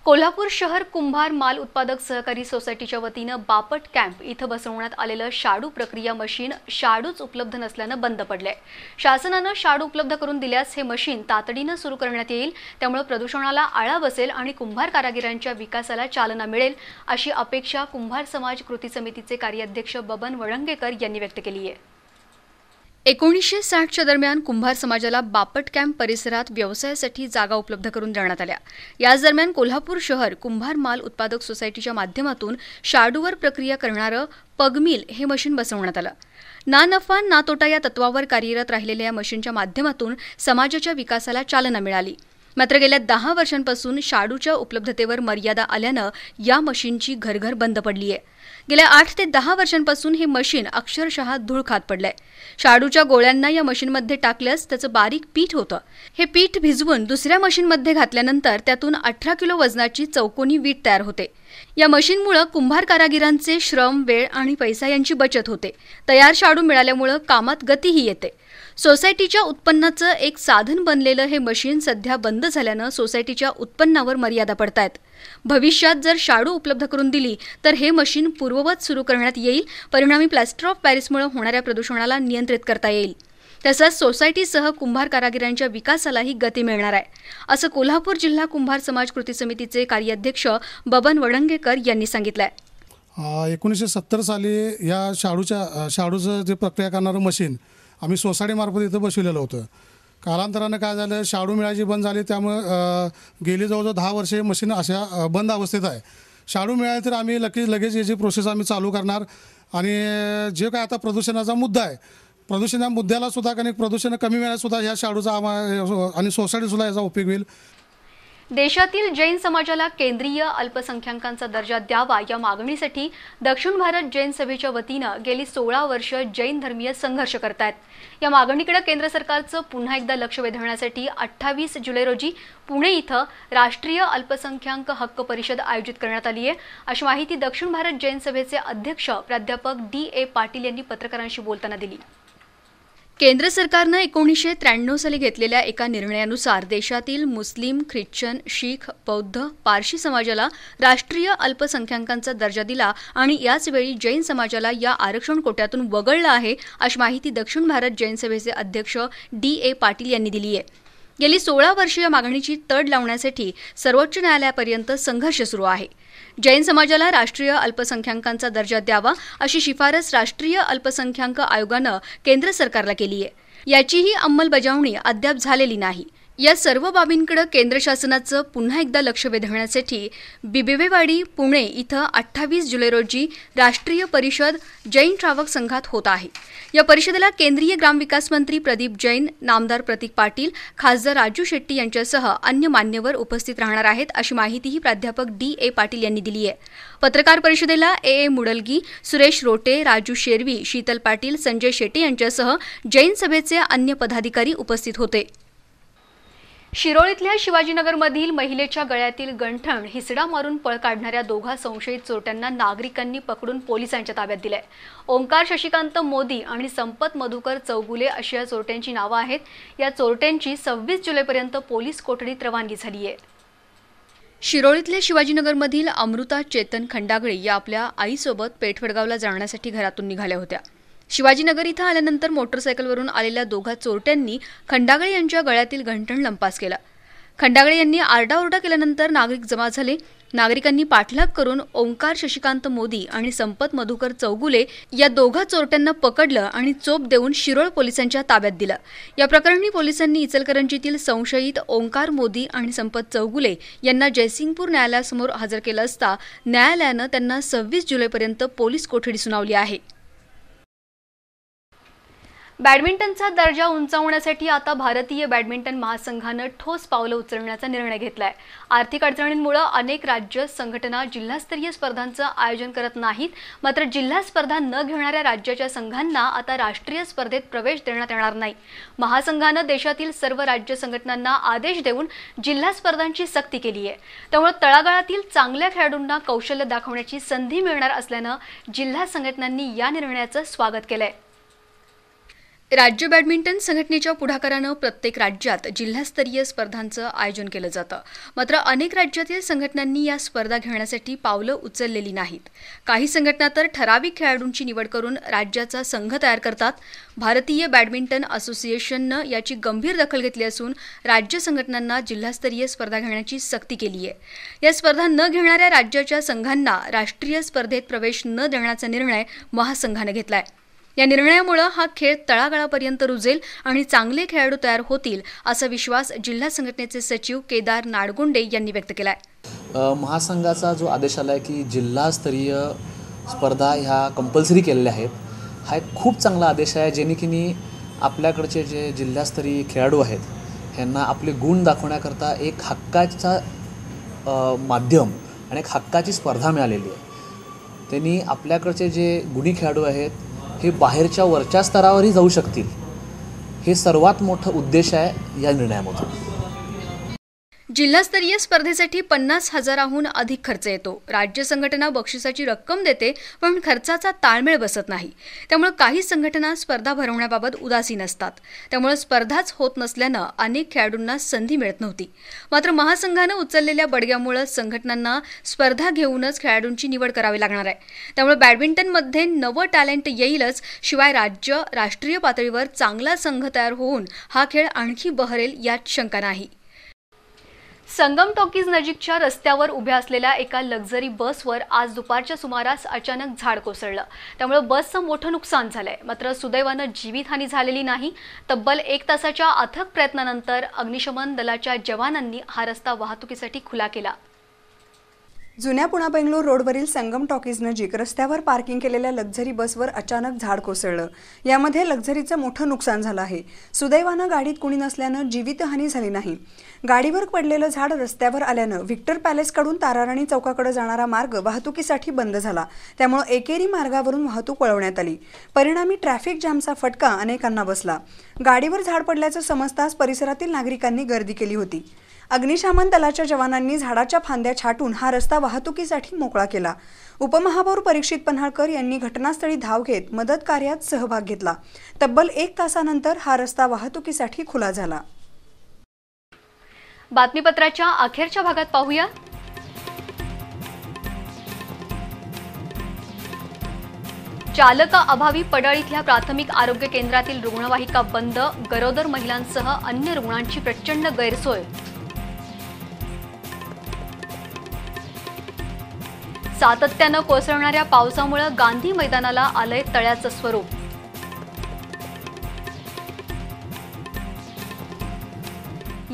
कोल्हापूर शहर कुंभार माल उत्पादक सहकारी सोसायटीच्या वतीनं बापट कॅम्प इथं बसवण्यात आलेलं शाडू प्रक्रिया मशीन शाडूच उपलब्ध नसल्यानं बंद पडलंय. शासनानं शाडू उपलब्ध करून दिल्यास हे मशीन तातडीनं सुरू करण्यात येईल. त्यामुळे प्रदूषणाला आळा बसेल आणि कुंभार कारागिरांच्या विकासाला चालना मिळेल अशी अपेक्षा कुंभार समाज कृती समितीचे कार्याध्यक्ष बबन वळंगेकर यांनी व्यक्त केली आहे. 1960च्या दरम्यान कुंभार समाजाला बापट कॅम्प परिसरात व्यवसायासाठी जागा उपलब्ध करून देण्यात आल्या. याच दरम्यान कोल्हापूर शहर कुंभार माल उत्पादक सोसायटीच्या माध्यमातून शाडूवर प्रक्रिया करणारं पगमिल हे मशीन बसवण्यात आलं. ना नफा ना तोटा या तत्वावर कार्यरत राहिलेल्या या मशीनच्या माध्यमातून समाजाच्या विकासाला चालना मिळाली. मात्र गेल्या 10 वर्षांपासून शाडूच्या उपलब्धतेवर मर्यादा आल्यानं या मशीनची घरघर बंद पडली आहे. गेल्या 8 ते 10 वर्षांपासून हे मशीन अक्षरशः धूळ खात पडलंय. शाडूच्या गोळ्यांना या मशीनमध्ये टाकल्यास त्याचं बारीक पीठ होतं. हे पीठ भिजवून दुसऱ्या मशीनमध्ये घातल्यानंतर त्यातून 18 किलो वजनाची चौकोनी वीट तयार होते. या मशीनमुळे कुंभार कारागिरांचे श्रम, वेळ आणि पैसा यांची बचत होते. तयार शाडू मिळाल्यामुळे कामात गतीही येते. सोसायटीच्या उत्पन्नाचं एक साधन बनलेलं हे मशीन सध्या बंद झाल्यानं सोसायटीच्या उत्पन्नावर मर्यादा पडतायत. भविष्यात जर शाडू उपलब्ध करून दिली तर हे मशीन पूर्ववत सुरू करण्यात येईल. परिणामी प्लास्टर ऑफ पॅरिसमुळे होणाऱ्या प्रदूषणाला नियंत्रित करता येईल. तसंच सोसायटीसह कुंभार कारागिरांच्या विकासालाही गती मिळणार आहे असं कोल्हापूर जिल्हा कुंभार समाज कृती समितीचे कार्याध्यक्ष बबन वळंगेकर यांनी सांगितलंय. 1970 साली या शाडूचं जे प्रक्रिया करणारं मशीन आम्ही सोसायटीमार्फत इथं बसविलेलं होतं. कालांतरानं काय झालं, शाडू मिळायची बंद झाली. त्यामुळं गेली जवळजवळ 10 वर्षे मशीन अशा बंद अवस्थेत आहे. शाडू मिळाले तर आम्ही लगेच याची प्रोसेस आम्ही चालू करणार. आणि जे काय आता प्रदूषणाचा मुद्दा आहे, प्रदूषण या मुद्द्याला सुद्धा काही प्रदूषण कमी मिळायला ह्या शाडूचा आणि सोसायटीसुद्धा याचा उपयोग होईल. देशातील जैन समाजाला केंद्रीय अल्पसंख्याकांचा दर्जा द्यावा या मागणीसाठी दक्षिण भारत जैन सभेच्या वतीनं गेली 16 वर्ष जैन धर्मीय संघर्ष करतायत. या मागणीकडे केंद्र सरकारचं पुन्हा एकदा लक्ष वेधण्यासाठी 28 जुलै रोजी पुणे इथं राष्ट्रीय अल्पसंख्याक हक्क परिषद आयोजित करण्यात आली आहे अशी माहिती दक्षिण भारत जैन सभेचे अध्यक्ष प्राध्यापक D.A. पाटील यांनी पत्रकारांशी बोलताना दिली. केंद्र सरकारनं 1993 साली घेतलेल्या एका निर्णयानुसार देशातील मुस्लिम, ख्रिश्चन, शीख, बौद्ध, पारशी समाजाला राष्ट्रीय अल्पसंख्याकांचा दर्जा दिला आणि याचवेळी जैन समाजाला या आरक्षण कोट्यातून वगळलं आहे अशी माहिती दक्षिण भारत जैन सभेचे अध्यक्ष D.A. पाटील यांनी दिली आहे. गेली 16 वर्ष या मागणीची तड लावण्यासाठी सर्वोच्च न्यायालयापर्यंत संघर्ष सुरू आहे. जैन समाजाला राष्ट्रीय अल्पसंख्याकांचा दर्जा द्यावा अशी शिफारस राष्ट्रीय अल्पसंख्याक आयोगानं केंद्र सरकारला केली आहे. याचीही अंमलबजावणी अद्याप झालेली नाही. या सर्व बाबींकडे केंद्र शासनाचं पुन्हा एकदा लक्ष वेधण्यासाठी बिबवेवाडी पुणे इथं 28 जुलै रोजी राष्ट्रीय परिषद जैन श्रावक संघात होत आहे. या परिषदेला केंद्रीय ग्रामविकास मंत्री प्रदीप जैन, नामदार प्रतीक पाटील, खासदार राजू शेट्टी यांच्यासह अन्य मान्यवर उपस्थित राहणार आहेत, अशी माहितीही प्राध्यापक D.A. पाटील यांनी दिली आहे. पत्रकार परिषदेला A.A. मुडलगी, सुरेश रोटे, राजू शेरवी, शीतल पाटील, संजय शेट्टी यांच्यासह जैन सभेचे अन्य पदाधिकारी उपस्थित होते. शिरोळीतल्या शिवाजीनगरमधील महिलेच्या गळ्यातील गंठण हिसडा मारून पळ काढणाऱ्या दोघा संशयित चोरट्यांना नागरिकांनी पकडून पोलिसांच्या ताब्यात दिलंय. ओंकार शशिकांत मोदी आणि संपत मधुकर चौगुले अशी या चोरट्यांची नावं आहेत. या चोरट्यांची 26 जुलैपर्यंत पोलीस कोठडीत रवानगी झाली आहे. शिरोळीतल्या शिवाजीनगरमधील अमृता चेतन खंडागळे या आपल्या आईसोबत पेठवडगावला जाण्यासाठी घरातून निघाल्या होत्या. शिवाजीनगर इथं आल्यानंतर मोटरसायकलवरून आलेल्या दोघा चोरट्यांनी खंडागळे यांच्या गळ्यातील गंठण लंपास केला. खंडागळे यांनी आरडाओरडा केल्यानंतर नागरिक जमा झाले. नागरिकांनी पाठलाग करून ओंकार शशिकांत मोदी आणि संपत मधुकर चौगुले या दोघा चोरट्यांना पकडलं आणि चोप देऊन शिरोळ पोलिसांच्या ताब्यात दिलं. या प्रकरणी पोलिसांनी इचलकरंजीतील संशयित ओंकार मोदी आणि संपत चौगुले यांना जयसिंगपूर न्यायालयासमोर हजर केलं असता न्यायालयानं त्यांना 26 जुलैपर्यंत पोलीस कोठडी सुनावली आहे. बॅडमिंटनचा दर्जा उंचावण्यासाठी आता भारतीय बॅडमिंटन महासंघानं ठोस पावलं उचलण्याचा निर्णय घेतलाय. आर्थिक अडचणींमुळे अनेक राज्य संघटना जिल्हास्तरीय स्पर्धांचं आयोजन करत नाहीत. मात्र जिल्हा स्पर्धा न घेणाऱ्या राज्याच्या संघांना आता राष्ट्रीय स्पर्धेत प्रवेश देण्यात येणार नाही. महासंघानं देशातील सर्व राज्य संघटनांना आदेश देऊन जिल्हा स्पर्धांची सक्ती केली आहे. त्यामुळे तळागाळातील चांगल्या खेळाडूंना कौशल्य दाखवण्याची संधी मिळणार असल्यानं जिल्हा संघटनांनी या निर्णयाचं स्वागत केलंय. राज्य बॅडमिंटन संघटनेच्या पुढाकारानं प्रत्येक राज्यात जिल्हास्तरीय स्पर्धांचं आयोजन केलं जातं. मात्र अनेक राज्यातील संघटनांनी या स्पर्धा घेण्यासाठी पावलं उचललेली नाहीत. काही संघटना तर ठराविक खेळाडूंची निवड करून राज्याचा संघ तयार करतात. भारतीय बॅडमिंटन असोसिएशननं याची गंभीर दखल घेतली असून राज्य संघटनांना जिल्हास्तरीय स्पर्धा घेण्याची सक्ती केली आहे. या स्पर्धा न घेणाऱ्या राज्याच्या संघांना राष्ट्रीय स्पर्धेत प्रवेश न देण्याचा निर्णय महासंघानं घेतलाय. या निर्णयामुळे हा खेळ तळागाळापर्यंत रुजेल आणि चांगले खेळाडू तयार होतील असा विश्वास जिल्हा संघटनेचे सचिव केदार नाडगुंडे यांनी व्यक्त केलाय. महासंघाचा जो आदेश आलाय की जिल्हास्तरीय स्पर्धा ह्या कंपल्सरी केलेल्या आहेत, हा एक खूप चांगला आदेश आहे. जेणेकीनी आपल्याकडचे जे जिल्हास्तरीय खेळाडू आहेत ह्यांना आपले गुण दाखवण्याकरता एक हक्काचा माध्यम आणि एक हक्काची स्पर्धा मिळालेली आहे. त्यांनी आपल्याकडचे जे गुणी खेळाडू आहेत हे बाहेरच्या वरच्या स्तरावरही जाऊ शकतील. हे सर्वात मोठा उद्देश आहे या निर्णयामधून. जिल्हास्तरीय स्पर्धेसाठी 50,000हून अधिक खर्च येतो. राज्य संघटना बक्षिसाची रक्कम देते, पण खर्चाचा ताळमेळ बसत नाही. त्यामुळे काही संघटना स्पर्धा भरवण्याबाबत उदासीन असतात. त्यामुळे स्पर्धाच होत नसल्यानं अनेक खेळाडूंना संधी मिळत नव्हती. मात्र महासंघानं उचललेल्या बडग्यामुळे संघटनांना स्पर्धा घेऊनच खेळाडूंची निवड करावी लागणार आहे. त्यामुळे बॅडमिंटनमध्ये नवं टॅलेंट येईलच, शिवाय राज्य राष्ट्रीय पातळीवर चांगला संघ तयार होऊन हा खेळ आणखी बहरेल यात शंका नाही. संगम टॉकीज नजीकच्या रस्त्यावर उभ्या असलेल्या एका लक्झरी बसवर आज दुपारच्या सुमारास अचानक झाड कोसळलं. त्यामुळे बसचं मोठं नुकसान झालंय. मात्र सुदैवानं जीवितहानी झालेली नाही. तब्बल 1 तासाच्या अथक प्रयत्नानंतर अग्निशमन दलाच्या जवानांनी हा रस्ता वाहतुकीसाठी खुला केला. जुन्या पुणा बेंगलोर रोडवरील संगम टॉकीज नजीक रस्त्यावर पार्किंग केलेल्या लक्झरी बसवर अचानक झाड कोसळलं. यामध्ये लक्झरीचं मोठं नुकसान झालं आहे. सुदैवानं गाडीत कुणी नसल्यानं जीवितहानी झाली नाही. गाडीवर पडलेलं झाड रस्त्यावर आल्यानं व्हिक्टर पॅलेसकडून ताराराणी चौकाकडे जाणारा मार्ग वाहतुकीसाठी बंद झाला. त्यामुळे एकेरी मार्गावरून वाहतूक वळवण्यात आली. परिणामी ट्रॅफिक जामचा फटका अनेकांना बसला. गाडीवर झाड पडल्याचं समजताच परिसरातील नागरिकांनी गर्दी केली होती. अग्निशमन दलाच्या जवानांनी झाडाच्या फांद्या छाटून हा रस्ता वाहतुकीसाठी मोकळा केला. उपमहापौर परीक्षित पन्हाळकर यांनी घटनास्थळी धाव घेत मदत कार्यात सहभाग घेतला. तब्बल 1 तासानंतर हा रस्ता वाहतुकीसाठी खुला झाला. बातमीपत्राच्या अखेरच्या भागात पाहूया. चालकाअभावी पडाळ इथल्या प्राथमिक आरोग्य केंद्रातील रुग्णवाहिका बंद. गरोदर महिलांसह अन्य रुग्णांची प्रचंड गैरसोय. सातत्यानं कोसळणाऱ्या पावसामुळे गांधी मैदानाला आलंय तळ्याचं स्वरूप.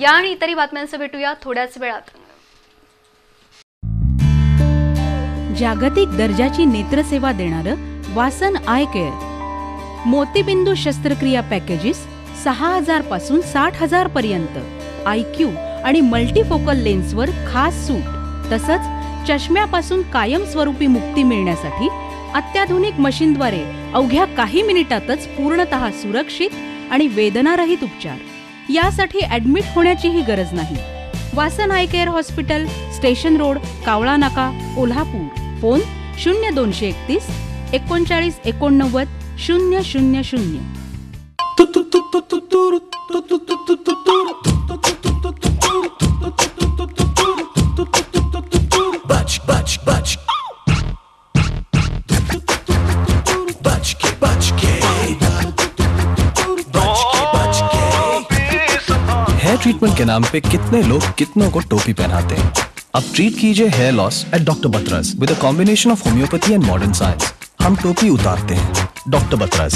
या आणि इतरही बातम्यांचं भेटूया थोड्याच वेळात. जागतिक दर्जाची नेत्रसेवा देणारं वासन आय केअर. मोतीबिंदू शस्त्रक्रिया पॅकेजेस 6,000 पासून 60,000 पर्यंत. IQ आणि मल्टीफोकल लेन्सवर खास सूट. तसंच चष्म्यापासून कायमस्वरूपी मुक्ती मिळण्यासाठी अत्याधुनिक मशीनद्वारे अवघ्या काही मिनिटातच पूर्णतः सुरक्षित आणि वेदनारहित उपचार. यासाठी ॲडमिट होण्याचीही गरज नाही. वासन I care hospital, station road, कावळा नाका, कोल्हापूर. फोन 0231 39 89 000. हेयर ट्रीटमेंट के नाम पे कितने लोग कितनों को टोपी पहनाते हैं. अब ट्रीट कीजिए hair loss at doctor Batra's with a combination of homoeopathy and modern science. हम टोपी उतारते हैं. डॉक्टर बतराज.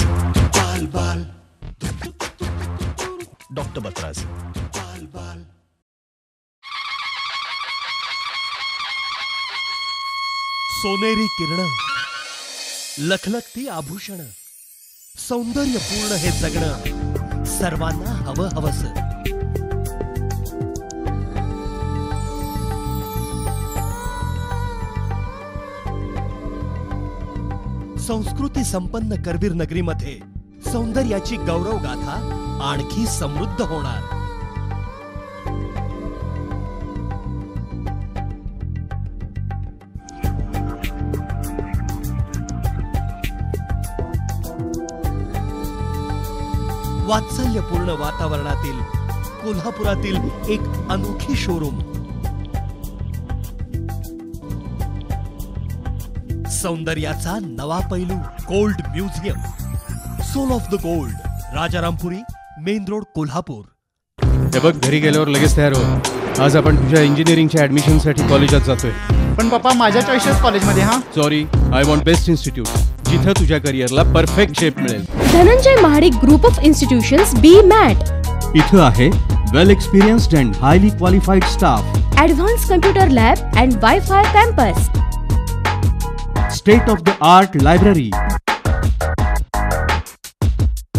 डॉक्टर बतराज. सोनेरी किरण, लखलखती आभूषण, सौंदर्यपूर्ण हे जगणं सर्वांना हवं हवस. संस्कृती संपन्न करवीर नगरीमध्ये सौंदर्याची गौरव गाथा आणखी समृद्ध होणार. वात्सल्यपूर्ण वातावरणातील कोल्हापुरातील एक अनोखी शोरूम. सौंदर्याचा नवा पैलू. Gold museum, soul of the gold, Rajarampuri, main road, Kolhapur. हे बघ, घरी गेल्यावर लगेच तयार हो. आज आपण तुझ्या इंजिनिअरिंगच्या ऍडमिशनसाठी कॉलेजात जातोय. पण पप्पा, माझ्या चॉईसेस कॉलेजमध्ये. हा sorry, I want best institute, जिथं तुझ्या करिअरला परफेक्ट शेप मिळेल. Dhananjay Mahadik group of institutions BMAT. इथं आहे well experienced and highly qualified staff. Advance computer lab and WiFi campus. State of the art library.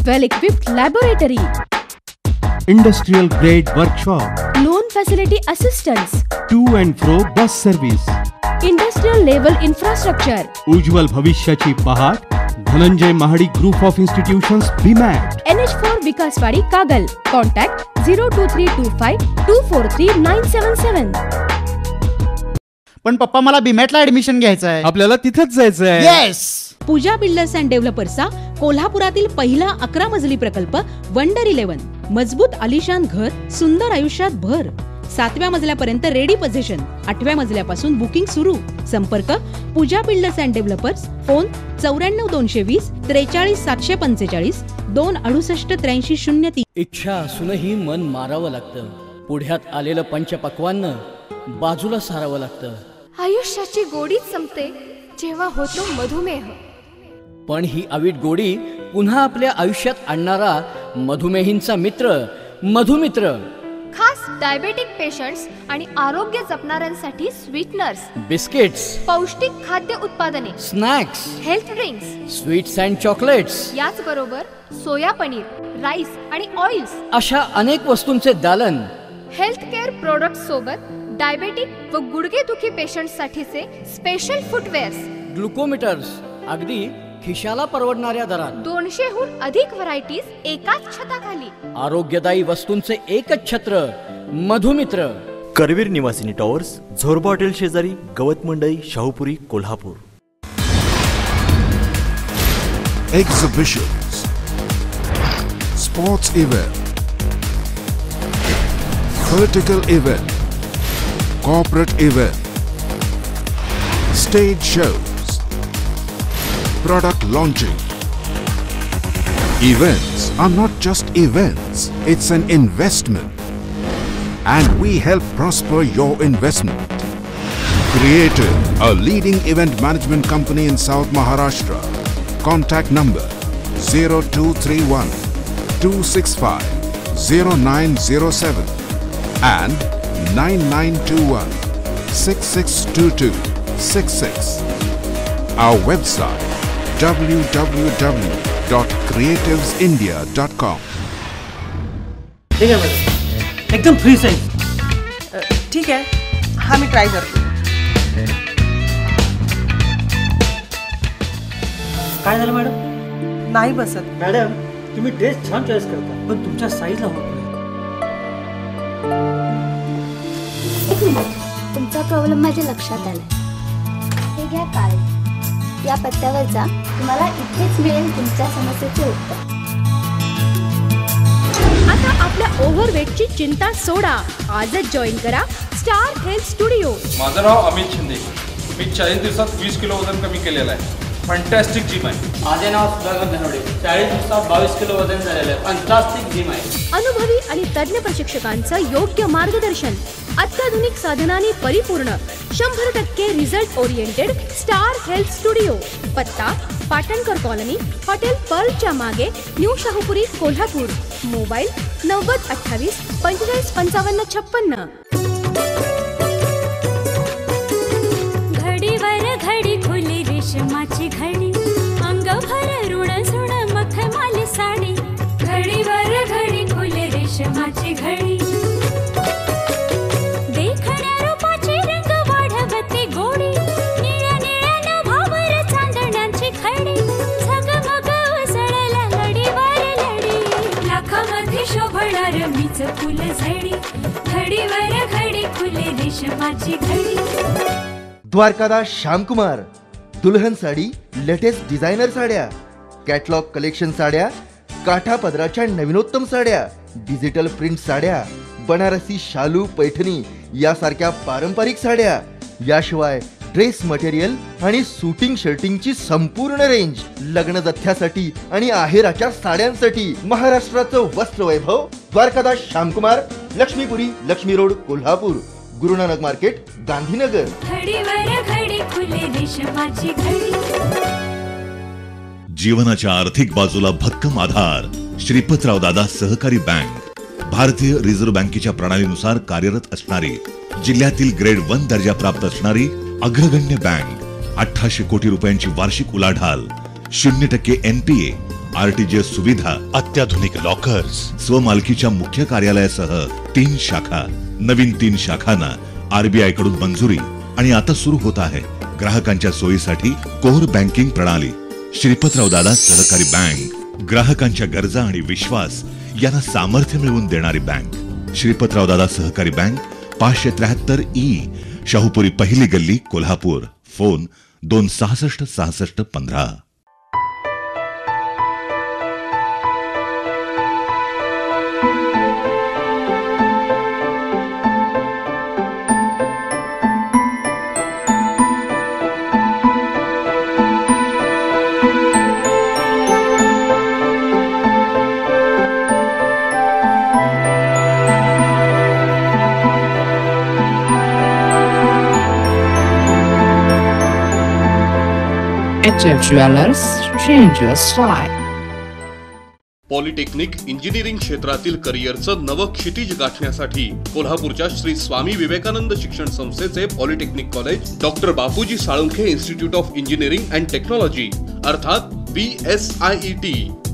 Well equipped laboratory. Industrial grade workshop. Loan facility assistance. To and fro bus service. Industrial level infrastructure. उज्ज्वल भविष्याची पहाट. Dhananjay Mahadik group of institutions BMAT. NH4 Vikaswadi, Kagal. Contact 02325 243 977. पण पप्पा, मला BMAT ला admission घ्यायचं आहे. आपल्याला तिथंच जायचं आहे. येस. पूजा बिल्डर्स अँड डेव्हलपर्सचा कोल्हापुरातील पहिला 11 मजली प्रकल्प वंडर 11. मजबूत आलिशान घर, सुंदर आयुष्यात भर. 7व्या मजल्यापर्यंत रेडी पोझिशन. 8व्या मजल्यापासून बुकिंग सुरू. संपर्क पूजा बिल्डर्स अँड डेव्हलपर्स. फोन 94 220 43 745 268 83 03. इच्छा असूनही मन मारावं लागतं. पुढ्यात आलेलं पंचपक्वान्न बाजूला सारावं लागतं. आयुष्याची गोडीच संपते जेव्हा होतो मधुमेह. पण ही अवीट गोडी पुन्हा आपल्या आयुष्यात आणणारा मधुमेहींचा मित्र मधुमित्र. खास डायबेटिक पेशंट्स आणि आरोग्य जपणाऱ्यांसाठी स्वीटनर्स, बिस्किट्स, पौष्टिक खाद्य उत्पादने, snacks, health drinks, sweets and chocolates, याच बरोबर सोया पनीर, राईस आणि ऑइल्स अशा अनेक वस्तूंचे दालन. हेल्थ केअर प्रोडक्ट सोबत डायबेटिक व गुडघेदुखी पेशंट्स साठीचे स्पेशल फुटवेअर्स, ग्लुकोमीटर्स, अगदी खिशाला परवडणाऱ्या दरात. 200हून अधिक व्हरायटीज एकाच छताखाली. आरोग्यदायी वस्तूंचे एकच छत्र मधुमित्र. करवीर निवासिनी टॉवर्स, झोरबा हॉटेल शेजारी, गवत मंडई, Shahupuri, Kolhapur. Exhibitions, sports event, political event, corporate event, stage shows, product launching. Events are not just events, it's an investment. And we help prosper your investment. Creative, a leading event management company in South Maharashtra. Contact number 0231 265 0907. and 9921 6622 66. Our website www.creativesindia.com. ठीक आहे madam, एकदम free size. ठीक आहे, हा मी try करतो. काय झालं madam? नाही बसत. मॅडम, तुम्ही ड्रेस छान चॉईस करता, पण तुमच्या साईजला होत नाही. तुमचा प्रॉब्लेम माझ्या लक्षात आला. हे घ्या कार्ड. या पत्त्यावर जा, तुम्हाला इथेच मिळेल तुमच्या समस्येचे उत्तर. आता आपल्या ओव्हरवेटची चिंता सोडा. आजच जॉईन करा स्टार हेल्थ स्टुडिओ. माझं नाव अमित शिंदे. मी 40 दिवसात 20 किलो वजन कमी केलेलं आहे. फंटॅस्टिक जिम आहे. माझे नाव सुधाकर धनवडे. 40 दिवसात 22 किलो वजन झालेलं आहे. फंटास्टिक जिम आहे. अनुभवी आणि तज्ञ प्रशिक्षकांचं योग्य मार्गदर्शन, अत्याधुनिक साधनांनी परिपूर्ण, 100% result oriented star health studio. पत्ता पाटणकर कॉलनी, हॉटेल पर्लच्या मागे, न्यू शाहूपुरी, कोल्हापूर. मोबाईल 9028 45 55 56. घडीवर घडी खुली रेशमाची घडी, अंगभर ऋण झुण मखमाली साडी. घडीवर घडी खुली रेशमाची घडी, देखण्या रूपाची रंग वाढवते गोडी. निळ्या निळ्या नभावर चांदण्यांची खडी, झगमग उसळला लडीवर लडी. लाखामध्ये शोभणार मीच फुल झडी, घडीवर घडी खुली रेशमाची घडी. द्वारकादास श्यामकुमार. दुल्हन साडी, लेटेस्ट डिझायनर साड्या, कॅटलॉग कलेक्शन साड्या, काठा पदराच्या नवीनोत्तम साड्या, डिजिटल प्रिंट साड्या, बनारसी शालू, पैठणी यासारख्या पारंपरिक साड्या, याशिवाय ड्रेस मटेरियल आणि शूटिंग शर्टिंगची संपूर्ण रेंज. लग्न जथ्यासाठी आणि आहेराच्या साड्यांसाठी महाराष्ट्राचं वस्त्र वैभव द्वारकादास श्यामकुमार, लक्ष्मीपुरी, लक्ष्मी रोड, कोल्हापूर. गुरुनानक मार्केट, गांधीनगर. जीवनाच्या आर्थिक बाजूला भक्कम आधार श्रीपतराव दादा सहकारी बँक. भारतीय रिझर्व्ह बँकेच्या प्रणालीनुसार कार्यरत असणारी, जिल्ह्यातील ग्रेड 1 दर्जा प्राप्त असणारी अग्रगण्य बँक. 1800 कोटी रुपयांची वार्षिक उलाढाल, 0% NPA, RTGS सुविधा, अत्याधुनिक लॉकर्स, स्वमालकीच्या मुख्य कार्यालयासह 3 शाखा. नवीन 3 शाखांना RBI कडून मंजुरी आणि आता सुरू होत आहे ग्राहकांच्या सोयीसाठी कोर बँकिंग प्रणाली. श्रीपतराव दादा सहकारी बँक, ग्राहकांच्या गरजा आणि विश्वास यांना सामर्थ्य मिळवून देणारी बँक. श्रीपतराव दादा सहकारी बँक, 573E, शाहूपुरी, पहिली गल्ली, Kolhapur. Phone 266 66 15. HF Jewelers, change your style. Polytechnic engineering क्षेत्रातील करिअरचं नवं क्षितिज गाठण्यासाठी कोल्हापूरच्या श्री स्वामी विवेकानंद शिक्षण संस्थेचे polytechnic college, doctor Bapuji Salunkhe institute of engineering and technology अर्थात BSIET,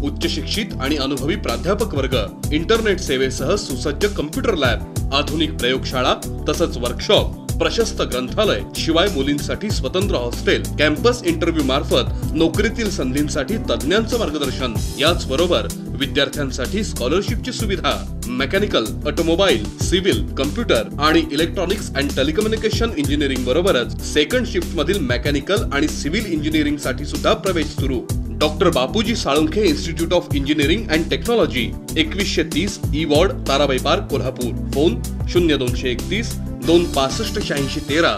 उच्च शिक्षित आणि अनुभवी प्राध्यापक वर्ग, इंटरनेट सेवेसह सुसज्ज कम्प्युटर लॅब, आधुनिक प्रयोगशाळा तसंच वर्कशॉप, प्रशस्त ग्रंथालय, शिवाय मुलींसाठी स्वतंत्र हॉस्टेल, कॅम्पस इंटरव्ह्यू मार्फत नोकरीतील संधींसाठी तज्ञांचं मार्गदर्शन. याच बरोबर विद्यार्थ्यांसाठी स्कॉलरशिपची सुविधा. मेकॅनिकल, ऑटोमोबाईल, सिव्हिल, कम्प्युटर आणि इलेक्ट्रॉनिक्स अँड टेलिकम्युनिकेशन इंजिनिअरिंग बरोबरच सेकंड शिफ्ट मधील मेकॅनिकल आणि सिव्हिल इंजिनिअरिंग साठी सुद्धा प्रवेश सुरू. Doctor Bapuji Salunkhe institute of engineering and technology, 2130 E ward, Tarabai park, Kolhapur. Phone 0231 265 86 13.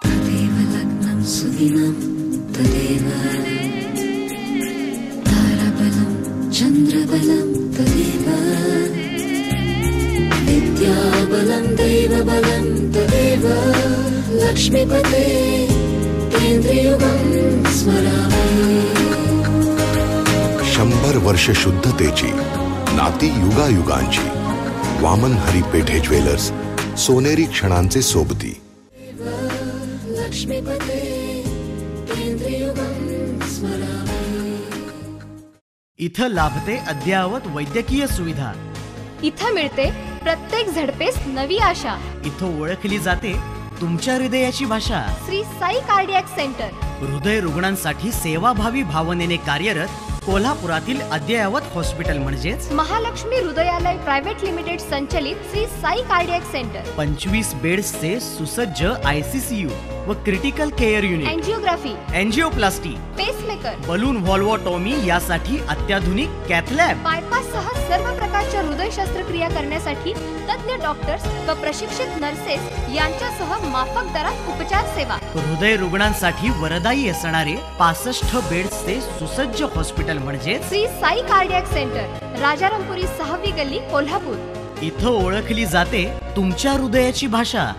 तदेव लग्नं सुदिनं तदेव ताराबलं चन्द्रबलं तदेव विद्याबलं दैवबलं तदेव लक्ष्मीपते केन्द्रयुगं स्मरामि. 100 वर्ष शुद्धतेची, नाती युगायुगांची. वामन हरी पेठे ज्वेलर्स, सोनेरी क्षणांचे सोबती. इथं लाभते अद्ययावत वैद्यकीय सुविधा. इथं मिळते प्रत्येक झडपेस नवी आशा. इथं ओळखली जाते तुमच्या हृदयाची भाषा. श्री साई कार्डियाक सेंटर, हृदय रुग्णांसाठी सेवाभावी भावनेने कार्यरत कोल्हापुरातील अद्ययावत हॉस्पिटल म्हणजेच महालक्ष्मी हृदयालय प्रायव्हेट लिमिटेड संचलित श्री साई कार्डियाक सेंटर. 25 बेड्सचे सुसज्ज ICCU व critical care unit, angiography, angioplasty, pacemaker, balloon valvotomy यासाठी अत्याधुनिक कॅथ लॅब, बायपास सह सर्व प्रकारच्या हृदय शस्त्रक्रिया करण्यासाठी तज्ञ डॉक्टर्स व प्रशिक्षित नर्सेस यांच्यासह माफक दरात उपचार सेवा. हृदय रुग्णांसाठी वरदायी असणारे 65 बेड्सचे सुसज्ज हॉस्पिटल म्हणजे श्री साई कार्डियाक सेंटर, राजारामपुरी 6वी गल्ली, कोल्हापूर. इथं ओळखली जाते तुमच्या हृदयाची भाषा.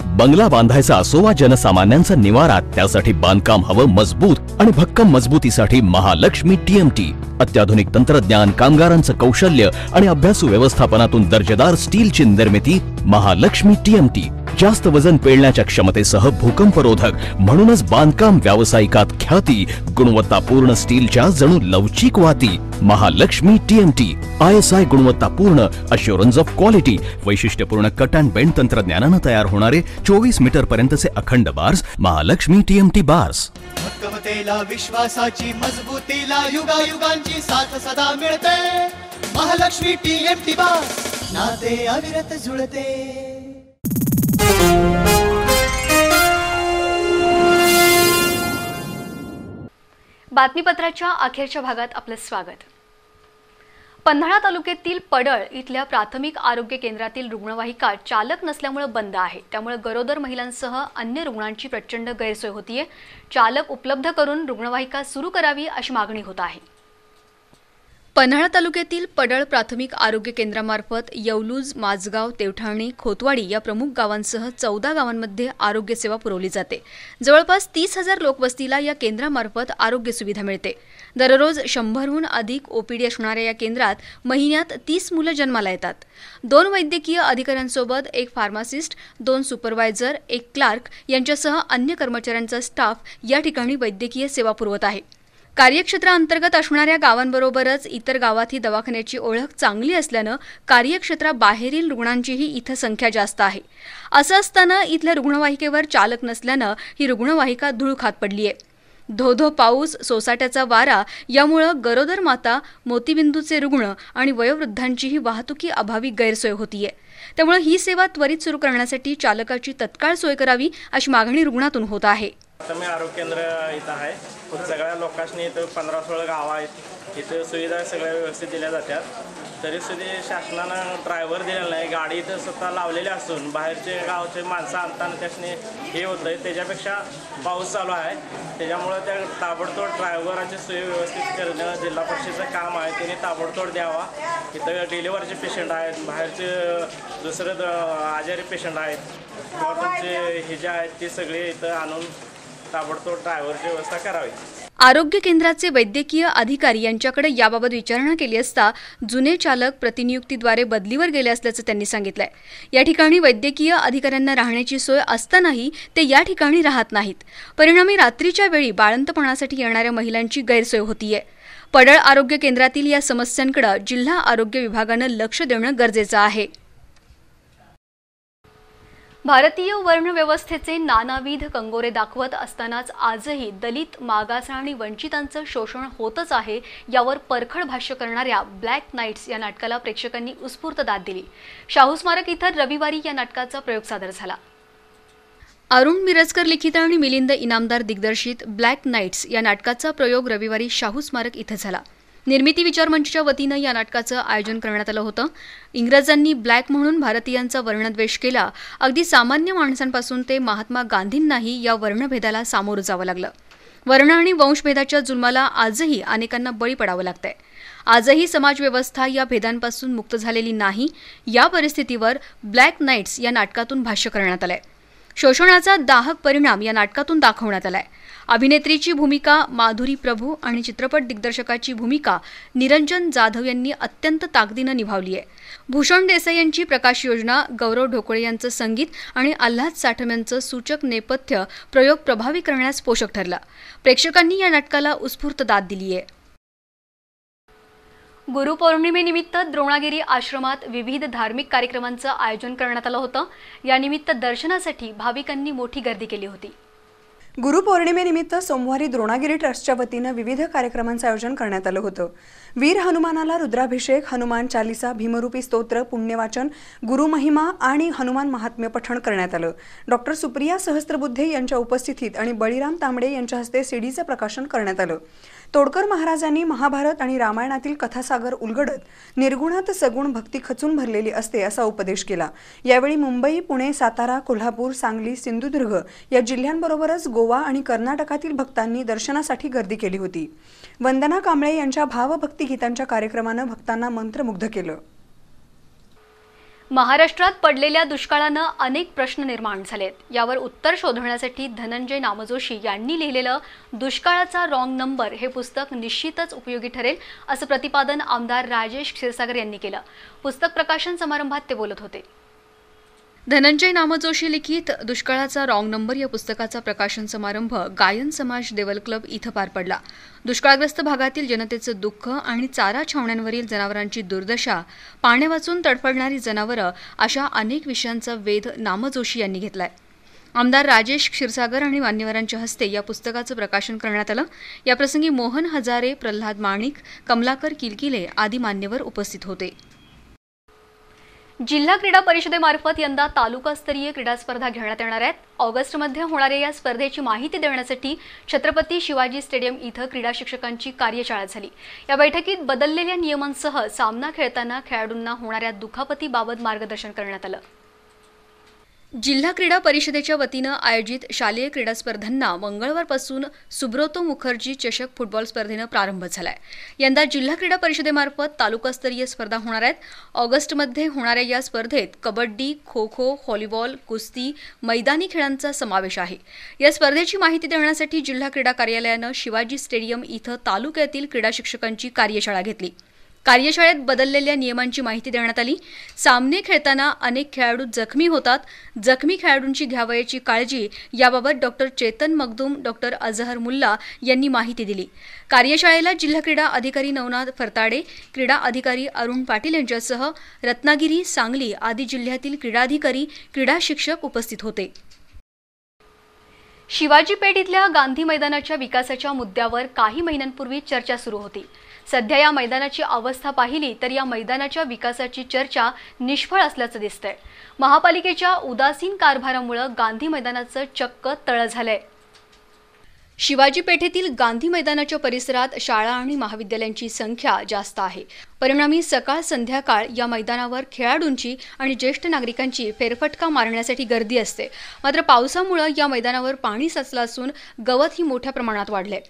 बंगला बांधायचा असो वा जनसामान्यांचा निवारा, त्यासाठी बांधकाम हवं मजबूत आणि भक्कम मजबूतीसाठी महालक्ष्मी TMT. अत्याधुनिक तंत्रज्ञान, कामगारांचं कौशल्य आणि अभ्यासू व्यवस्थापनातून दर्जेदार स्टीलची निर्मिती. महालक्ष्मी TMT जास्त वजन पेलण्याच्या क्षमतेसह भूकंपरोधक, म्हणूनच बांधकाम व्यावसायिकात ख्याती. गुणवत्तापूर्ण स्टीलच्या जणू लवचिक वाती. महालक्ष्मी TMT ISI गुणवत्तापूर्ण, अश्युरन्स ऑफ क्वालिटी, वैशिष्ट्यपूर्ण कट अँड बेंड तंत्रज्ञानानं तयार होणारे 24 मीटर पर्यंतचे अखंड बार्स. Mahalakshmi TMT bars. भक्कमतेला, विश्वासाची मजबूतीला, युगायुगांची साथ सदा मिळते. महालक्ष्मी TMT बार्स, नाते अविरत जुळते. बातमीपत्राच्या अखेरच्या भागात आपलं स्वागत. पन्हाळा तालुक्यातील पडळ इथल्या प्राथमिक आरोग्य केंद्रातील रुग्णवाहिका चालक नसल्यामुळे बंद आहे. त्यामुळे गरोदर महिलांसह अन्य रुग्णांची प्रचंड गैरसोय होतीये. चालक उपलब्ध करून रुग्णवाहिका सुरू करावी अशी मागणी होत आहे. पन्हाळा तालुक्यातील पडळ प्राथमिक आरोग्य केंद्रामार्फत येवलूज, माझगाव, तेवठाणी, खोतवाडी या प्रमुख गावांसह 14 गावांमध्ये आरोग्य सेवा पुरवली जाते. जवळपास 30,000 लोकवस्तीला या केंद्रामार्फत आरोग्य सुविधा मिळते. दररोज 100हून अधिक OPD असणाऱ्या या केंद्रात महिन्यात 30 मुलं जन्माला येतात. 2 वैद्यकीय अधिकाऱ्यांसोबत 1 फार्मासिस्ट, 2 सुपरवायझर, 1 क्लार्क यांच्यासह अन्य कर्मचाऱ्यांचा स्टाफ या ठिकाणी वैद्यकीय सेवा पुरवत आहे. कार्यक्षेत्राअंतर्गत असणाऱ्या गावांबरोबरच इतर गावातही दवाखान्याची ओळख चांगली असल्यानं कार्यक्षेत्राबाहेरील रुग्णांचीही इथं संख्या जास्त आहे. असं असताना इथल्या रुग्णवाहिकेवर चालक नसल्यानं ही रुग्णवाहिका धूळ खात पडली आहे. धो-धो पाऊस, सोसाट्याचा वारा यामुळं गरोदर माता, मोतीबिंदूचे रुग्ण आणि वयोवृद्धांचीही वाहतुकी अभावी गैरसोय होतीये. त्यामुळे ही सेवा त्वरित सुरू करण्यासाठी चालकाची तत्काळ सोय करावी अशी मागणी रुग्णातून होत आहे. प्राथमिक आरोग्य केंद्र इथं आहे. सगळ्या लोकांनी इथं 15-16 गावं आहेत. इथं सुविधा सगळ्या व्यवस्थित दिल्या जातात. तरीसुद्धा शासनानं ड्रायव्हर दिलेला नाही. गाडी इथं स्वतः लावलेली असून बाहेरचे गावचे माणसं आणताना त्याने हे होतं आहे. त्याच्यापेक्षा पाऊस चालू आहे, त्याच्यामुळं त्या ताबडतोब ड्रायव्हराची सोय व्यवस्थित करणं जिल्हा परिषदेचं काम आहे. त्यांनी ताबडतोब द्यावा. इथं डिलिव्हरीचे पेशंट आहेत, बाहेरचे दुसरे आजारी पेशंट आहेत किंवा त्यांचे हे जे आहेत ते सगळे इथं आणून ताबडतोब ड्रायव्हरची व्यवस्था करावी. आरोग्य केंद्राचे वैद्यकीय अधिकारी यांच्याकडे याबाबत विचारणा केली असता जुने चालक प्रतिनियुक्तीद्वारे बदलीवर गेले असल्याचं त्यांनी सांगितलंय. या ठिकाणी वैद्यकीय अधिकाऱ्यांना राहण्याची सोय असतानाही ते या ठिकाणी राहत नाहीत. परिणामी रात्रीच्या वेळी बाळंतपणासाठी येणाऱ्या महिलांची गैरसोय होतीये. पडळ आरोग्य केंद्रातील या समस्यांकडे जिल्हा आरोग्य विभागानं लक्ष देणं गरजेचं आहे. भारतीय वर्णव्यवस्थेचे नानाविध कंगोरे दाखवत असतानाच आजही दलित, मागास आणि वंचितांचं शोषण होतच आहे यावर परखड भाष्य करणाऱ्या ब्लॅक नाईट्स या नाटकाला प्रेक्षकांनी उत्स्फूर्त दाद दिली. शाहू स्मारक इथं रविवारी या नाटकाचा प्रयोग सादर झाला. अरुण मिरजकर लिखित आणि मिलिंद इनामदार दिग्दर्शित ब्लॅक नाईट्स या नाटकाचा प्रयोग रविवारी शाहू स्मारक इथं झाला. निर्मिती विचार मंचच्या वतीनं या नाटकाचं आयोजन करण्यात आलं होतं. इंग्रजांनी ब्लॅक म्हणून भारतीयांचा वर्णद्वेष केला. अगदी सामान्य माणसांपासून ते महात्मा गांधींनाही या वर्णभेदाला सामोरं जावं लागलं. वर्ण आणि वंशभेदाच्या जुलमाला आजही अनेकांना बळी पडावं लागतंय. आजही समाजव्यवस्था या भेदांपासून मुक्त झालेली नाही. या परिस्थितीवर ब्लॅक नाईट्स या नाटकातून भाष्य करण्यात आलंय. शोषणाचा दाहक परिणाम या नाटकातून दाखवण्यात आलाय. अभिनेत्रीची भूमिका माधुरी प्रभू आणि चित्रपट दिग्दर्शकाची भूमिका निरंजन जाधव यांनी अत्यंत ताकदीनं निभावली आहे. भूषण देसाई यांची प्रकाश योजना, गौरव ढोकळे यांचं संगीत आणि आल्हाद साठम यांचं सूचक नेपथ्य प्रयोग प्रभावी करण्यास पोषक ठरला. प्रेक्षकांनी या नाटकाला उत्स्फूर्त दाद दिली आहे. गुरुपौर्णिमेनिमित्त द्रोणागिरी आश्रमात विविध धार्मिक कार्यक्रमांचं आयोजन करण्यात आलं होतं. यानिमित्त दर्शनासाठी भाविकांनी मोठी गर्दी केली होती. गुरुपौर्णिमेनिमित्त सोमवारी द्रोणागिरी ट्रस्टच्या वतीनं विविध कार्यक्रमांचं आयोजन करण्यात आलं होतं. वीर हनुमानाला रुद्राभिषेक, हनुमान चालिसा, भीमरूपी स्तोत्र, पुण्यवाचन, गुरुमहिमा आणि हनुमान महात्म्य पठण करण्यात आलं. डॉक्टर सुप्रिया सहस्त्रबुद्धे यांच्या उपस्थितीत आणि बळीराम तांबडे यांच्या हस्ते सीडीचं प्रकाशन करण्यात आलं. तोडकर महाराजांनी महाभारत आणि रामायणातील कथासागर उलगडत निर्गुणात सगुण भक्ती खचून भरलेली असते असा उपदेश केला. यावेळी मुंबई, पुणे, सातारा, कोल्हापूर, सांगली, सिंधुदुर्ग या जिल्ह्यांबरोबरच गोवा आणि कर्नाटकातील भक्तांनी दर्शनासाठी गर्दी केली होती. वंदना कांबळे यांच्या भावभक्ती गीतांच्या कार्यक्रमानं भक्तांना मंत्रमुग्ध केलं. महाराष्ट्रात पडलेल्या दुष्काळानं अनेक प्रश्न निर्माण झालेत. यावर उत्तर शोधण्यासाठी धनंजय नामजोशी यांनी लिहिलेलं दुष्काळाचा रॉंग नंबर हे पुस्तक निश्चितच उपयोगी ठरेल असं प्रतिपादन आमदार राजेश क्षीरसागर यांनी केलं. पुस्तक प्रकाशन समारंभात ते बोलत होते. धनंजय नामजोशी लिखित दुष्काळाचा रॉंग नंबर या पुस्तकाचा प्रकाशन समारंभ गायन समाज देवल क्लब इथं पार पडला. दुष्काळग्रस्त भागातील जनतेचं दुःख आणि चारा छावण्यांवरील जनावरांची दुर्दशा, पाण्यावाचून तडफडणारी जनावरं अशा अनेक विषयांचा वेध नामजोशी यांनी घेतलाय. आमदार राजेश क्षीरसागर आणि मान्यवरांच्या हस्ते या पुस्तकाचं प्रकाशन करण्यात आलं. याप्रसंगी मोहन हजारे, प्रल्हाद माणिक, कमलाकर किलकिले आदी मान्यवर उपस्थित होते. जिल्हा क्रीडा परिषदेमार्फत यंदा तालुकास्तरीय क्रीडा स्पर्धा घेण्यात येणार आहेत. ऑगस्टमध्ये होणाऱ्या या स्पर्धेची माहिती देण्यासाठी छत्रपती शिवाजी स्टेडियम इथं क्रीडा शिक्षकांची कार्यशाळा झाली. या बैठकीत बदललेल्या नियमांसह सामना खेळताना खेळाडूंना होणाऱ्या दुखापतीबाबत मार्गदर्शन करण्यात आलं. जिल्हा क्रीडा परिषदेच्या वतीनं आयोजित शालेय क्रीडा स्पर्धांना मंगळवारपासून सुब्रोतो मुखर्जी चषक फुटबॉल स्पर्धेनं प्रारंभ झालाय. यंदा जिल्हा क्रीडा परिषदेमार्फत तालुकास्तरीय स्पर्धा होणार आहेत. ऑगस्टमध्ये होणाऱ्या या स्पर्धेत कबड्डी, खो खो, व्हॉलीबॉल, कुस्ती, मैदानी खेळांचा समावेश आहे. या स्पर्धेची माहिती देण्यासाठी जिल्हा क्रीडा कार्यालयानं शिवाजी स्टेडियम इथं तालुक्यातील क्रीडा शिक्षकांची कार्यशाळा घेतली. कार्यशाळेत बदललेल्या नियमांची माहिती देण्यात आली. सामने खेळताना अनेक खेळाडू जखमी होतात. जखमी खेळाडूंची घ्यावयाची काळजी याबाबत डॉक्टर चेतन मगदूम, डॉक्टर अजहर मुल्ला यांनी माहिती दिली. कार्यशाळेला जिल्हा क्रीडा अधिकारी नवनाथ फरताडे, क्रीडा अधिकारी अरुण पाटील यांच्यासह रत्नागिरी, सांगली आदी जिल्ह्यातील क्रीडाधिकारी, क्रीडा शिक्षक उपस्थित होते. शिवाजी पेठ इथल्या गांधी मैदानाच्या विकासाच्या मुद्द्यावर काही महिन्यांपूर्वी चर्चा सुरू होती. सध्या या मैदानाची अवस्था पाहिली तर या मैदानाच्या विकासाची चर्चा निष्फळ असल्याचं दिसतंय. महापालिकेच्या उदासीन कारभारामुळे गांधी मैदानाचं चक्क तळ झालंय. शिवाजी पेठेतील गांधी मैदानाच्या परिसरात शाळा आणि महाविद्यालयांची संख्या जास्त आहे. परिणामी सकाळ संध्याकाळ या मैदानावर खेळाडूंची आणि ज्येष्ठ नागरिकांची फेरफटका मारण्यासाठी गर्दी असते. मात्र पावसामुळे या मैदानावर पाणी साचलं असून गवतही मोठ्या प्रमाणात वाढलंय.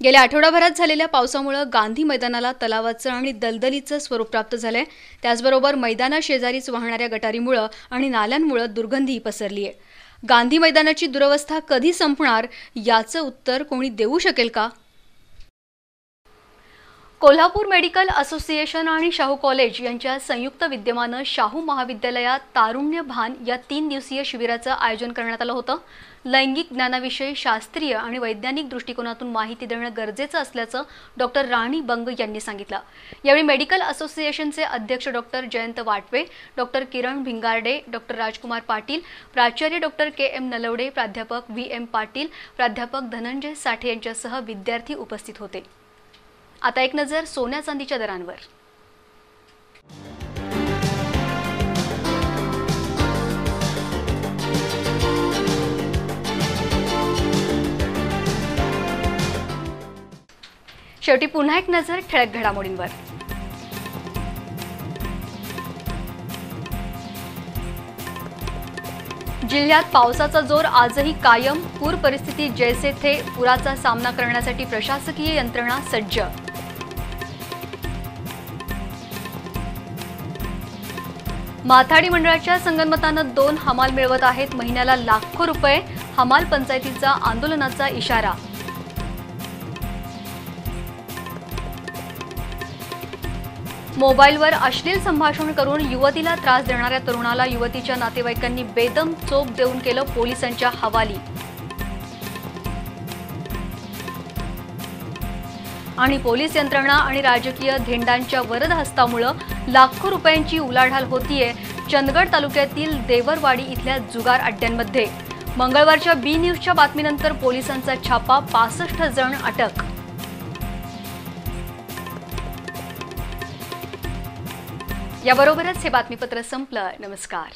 गेल्या आठवडाभरात झालेल्या पावसामुळे गांधी मैदानाला तलावाचं आणि दलदलीचं स्वरूप प्राप्त झालंय. त्याचबरोबर मैदानाशेजारीच वाहणाऱ्या गटारीमुळे आणि नाल्यांमुळे दुर्गंधी पसरली आहे. गांधी मैदानाची दुरवस्था कधी संपणार याचं उत्तर कोणी देऊ शकेल का? कोल्हापूर मेडिकल असोसिएशन आणि शाहू कॉलेज यांच्या संयुक्त विद्यमानं शाहू महाविद्यालयात तारुण्य भान या 3 दिवसीय शिबिराचं आयोजन करण्यात आलं होतं. लैंगिक ज्ञानाविषयी शास्त्रीय आणि वैज्ञानिक दृष्टिकोनातून माहिती देणं गरजेचं असल्याचं डॉक्टर राणी बंग यांनी सांगितलं. यावेळी मेडिकल असोसिएशनचे अध्यक्ष डॉक्टर जयंत वाटवे, डॉक्टर किरण भिंगारडे, डॉक्टर राजकुमार पाटील, प्राचार्य डॉक्टर KM नलवडे, प्राध्यापक VM पाटील, प्राध्यापक धनंजय साठे यांच्यासह विद्यार्थी उपस्थित होते. आता एक नजर सोन्या चांदीच्या दरांवर. शेवटी पुन्हा एक नजर ठळक घडामोडींवर. जिल्ह्यात पावसाचा जोर आजही कायम. पूर परिस्थिती जैसे थे. पुराचा सामना करण्यासाठी प्रशासकीय यंत्रणा सज्ज. माथाडी मंडळाच्या संगनमतानं 2 हमाल मिळवत आहेत. महिन्याला लाखो रुपये. हमाल पंचायतीचा आंदोलनाचा इशारा. मोबाईलवर अश्लील संभाषण करून युवतीला त्रास देणाऱ्या तरुणाला युवतीच्या नातेवाईकांनी बेदम चोप देऊन केलं पोलिसांच्या हवाली. आणि पोलीस यंत्रणा आणि राजकीय धेंडांच्या वरद हस्तामुळे लाखो रुपयांची उलाढाल होतीये चंदगड तालुक्यातील देवरवाडी इथल्या जुगार अड्ड्यांमध्ये. मंगळवारच्या बी न्यूजच्या बातमीनंतर पोलिसांचा छापा. 65 जण अटक. याबरोबरच हे बातमीपत्र संपलं. नमस्कार.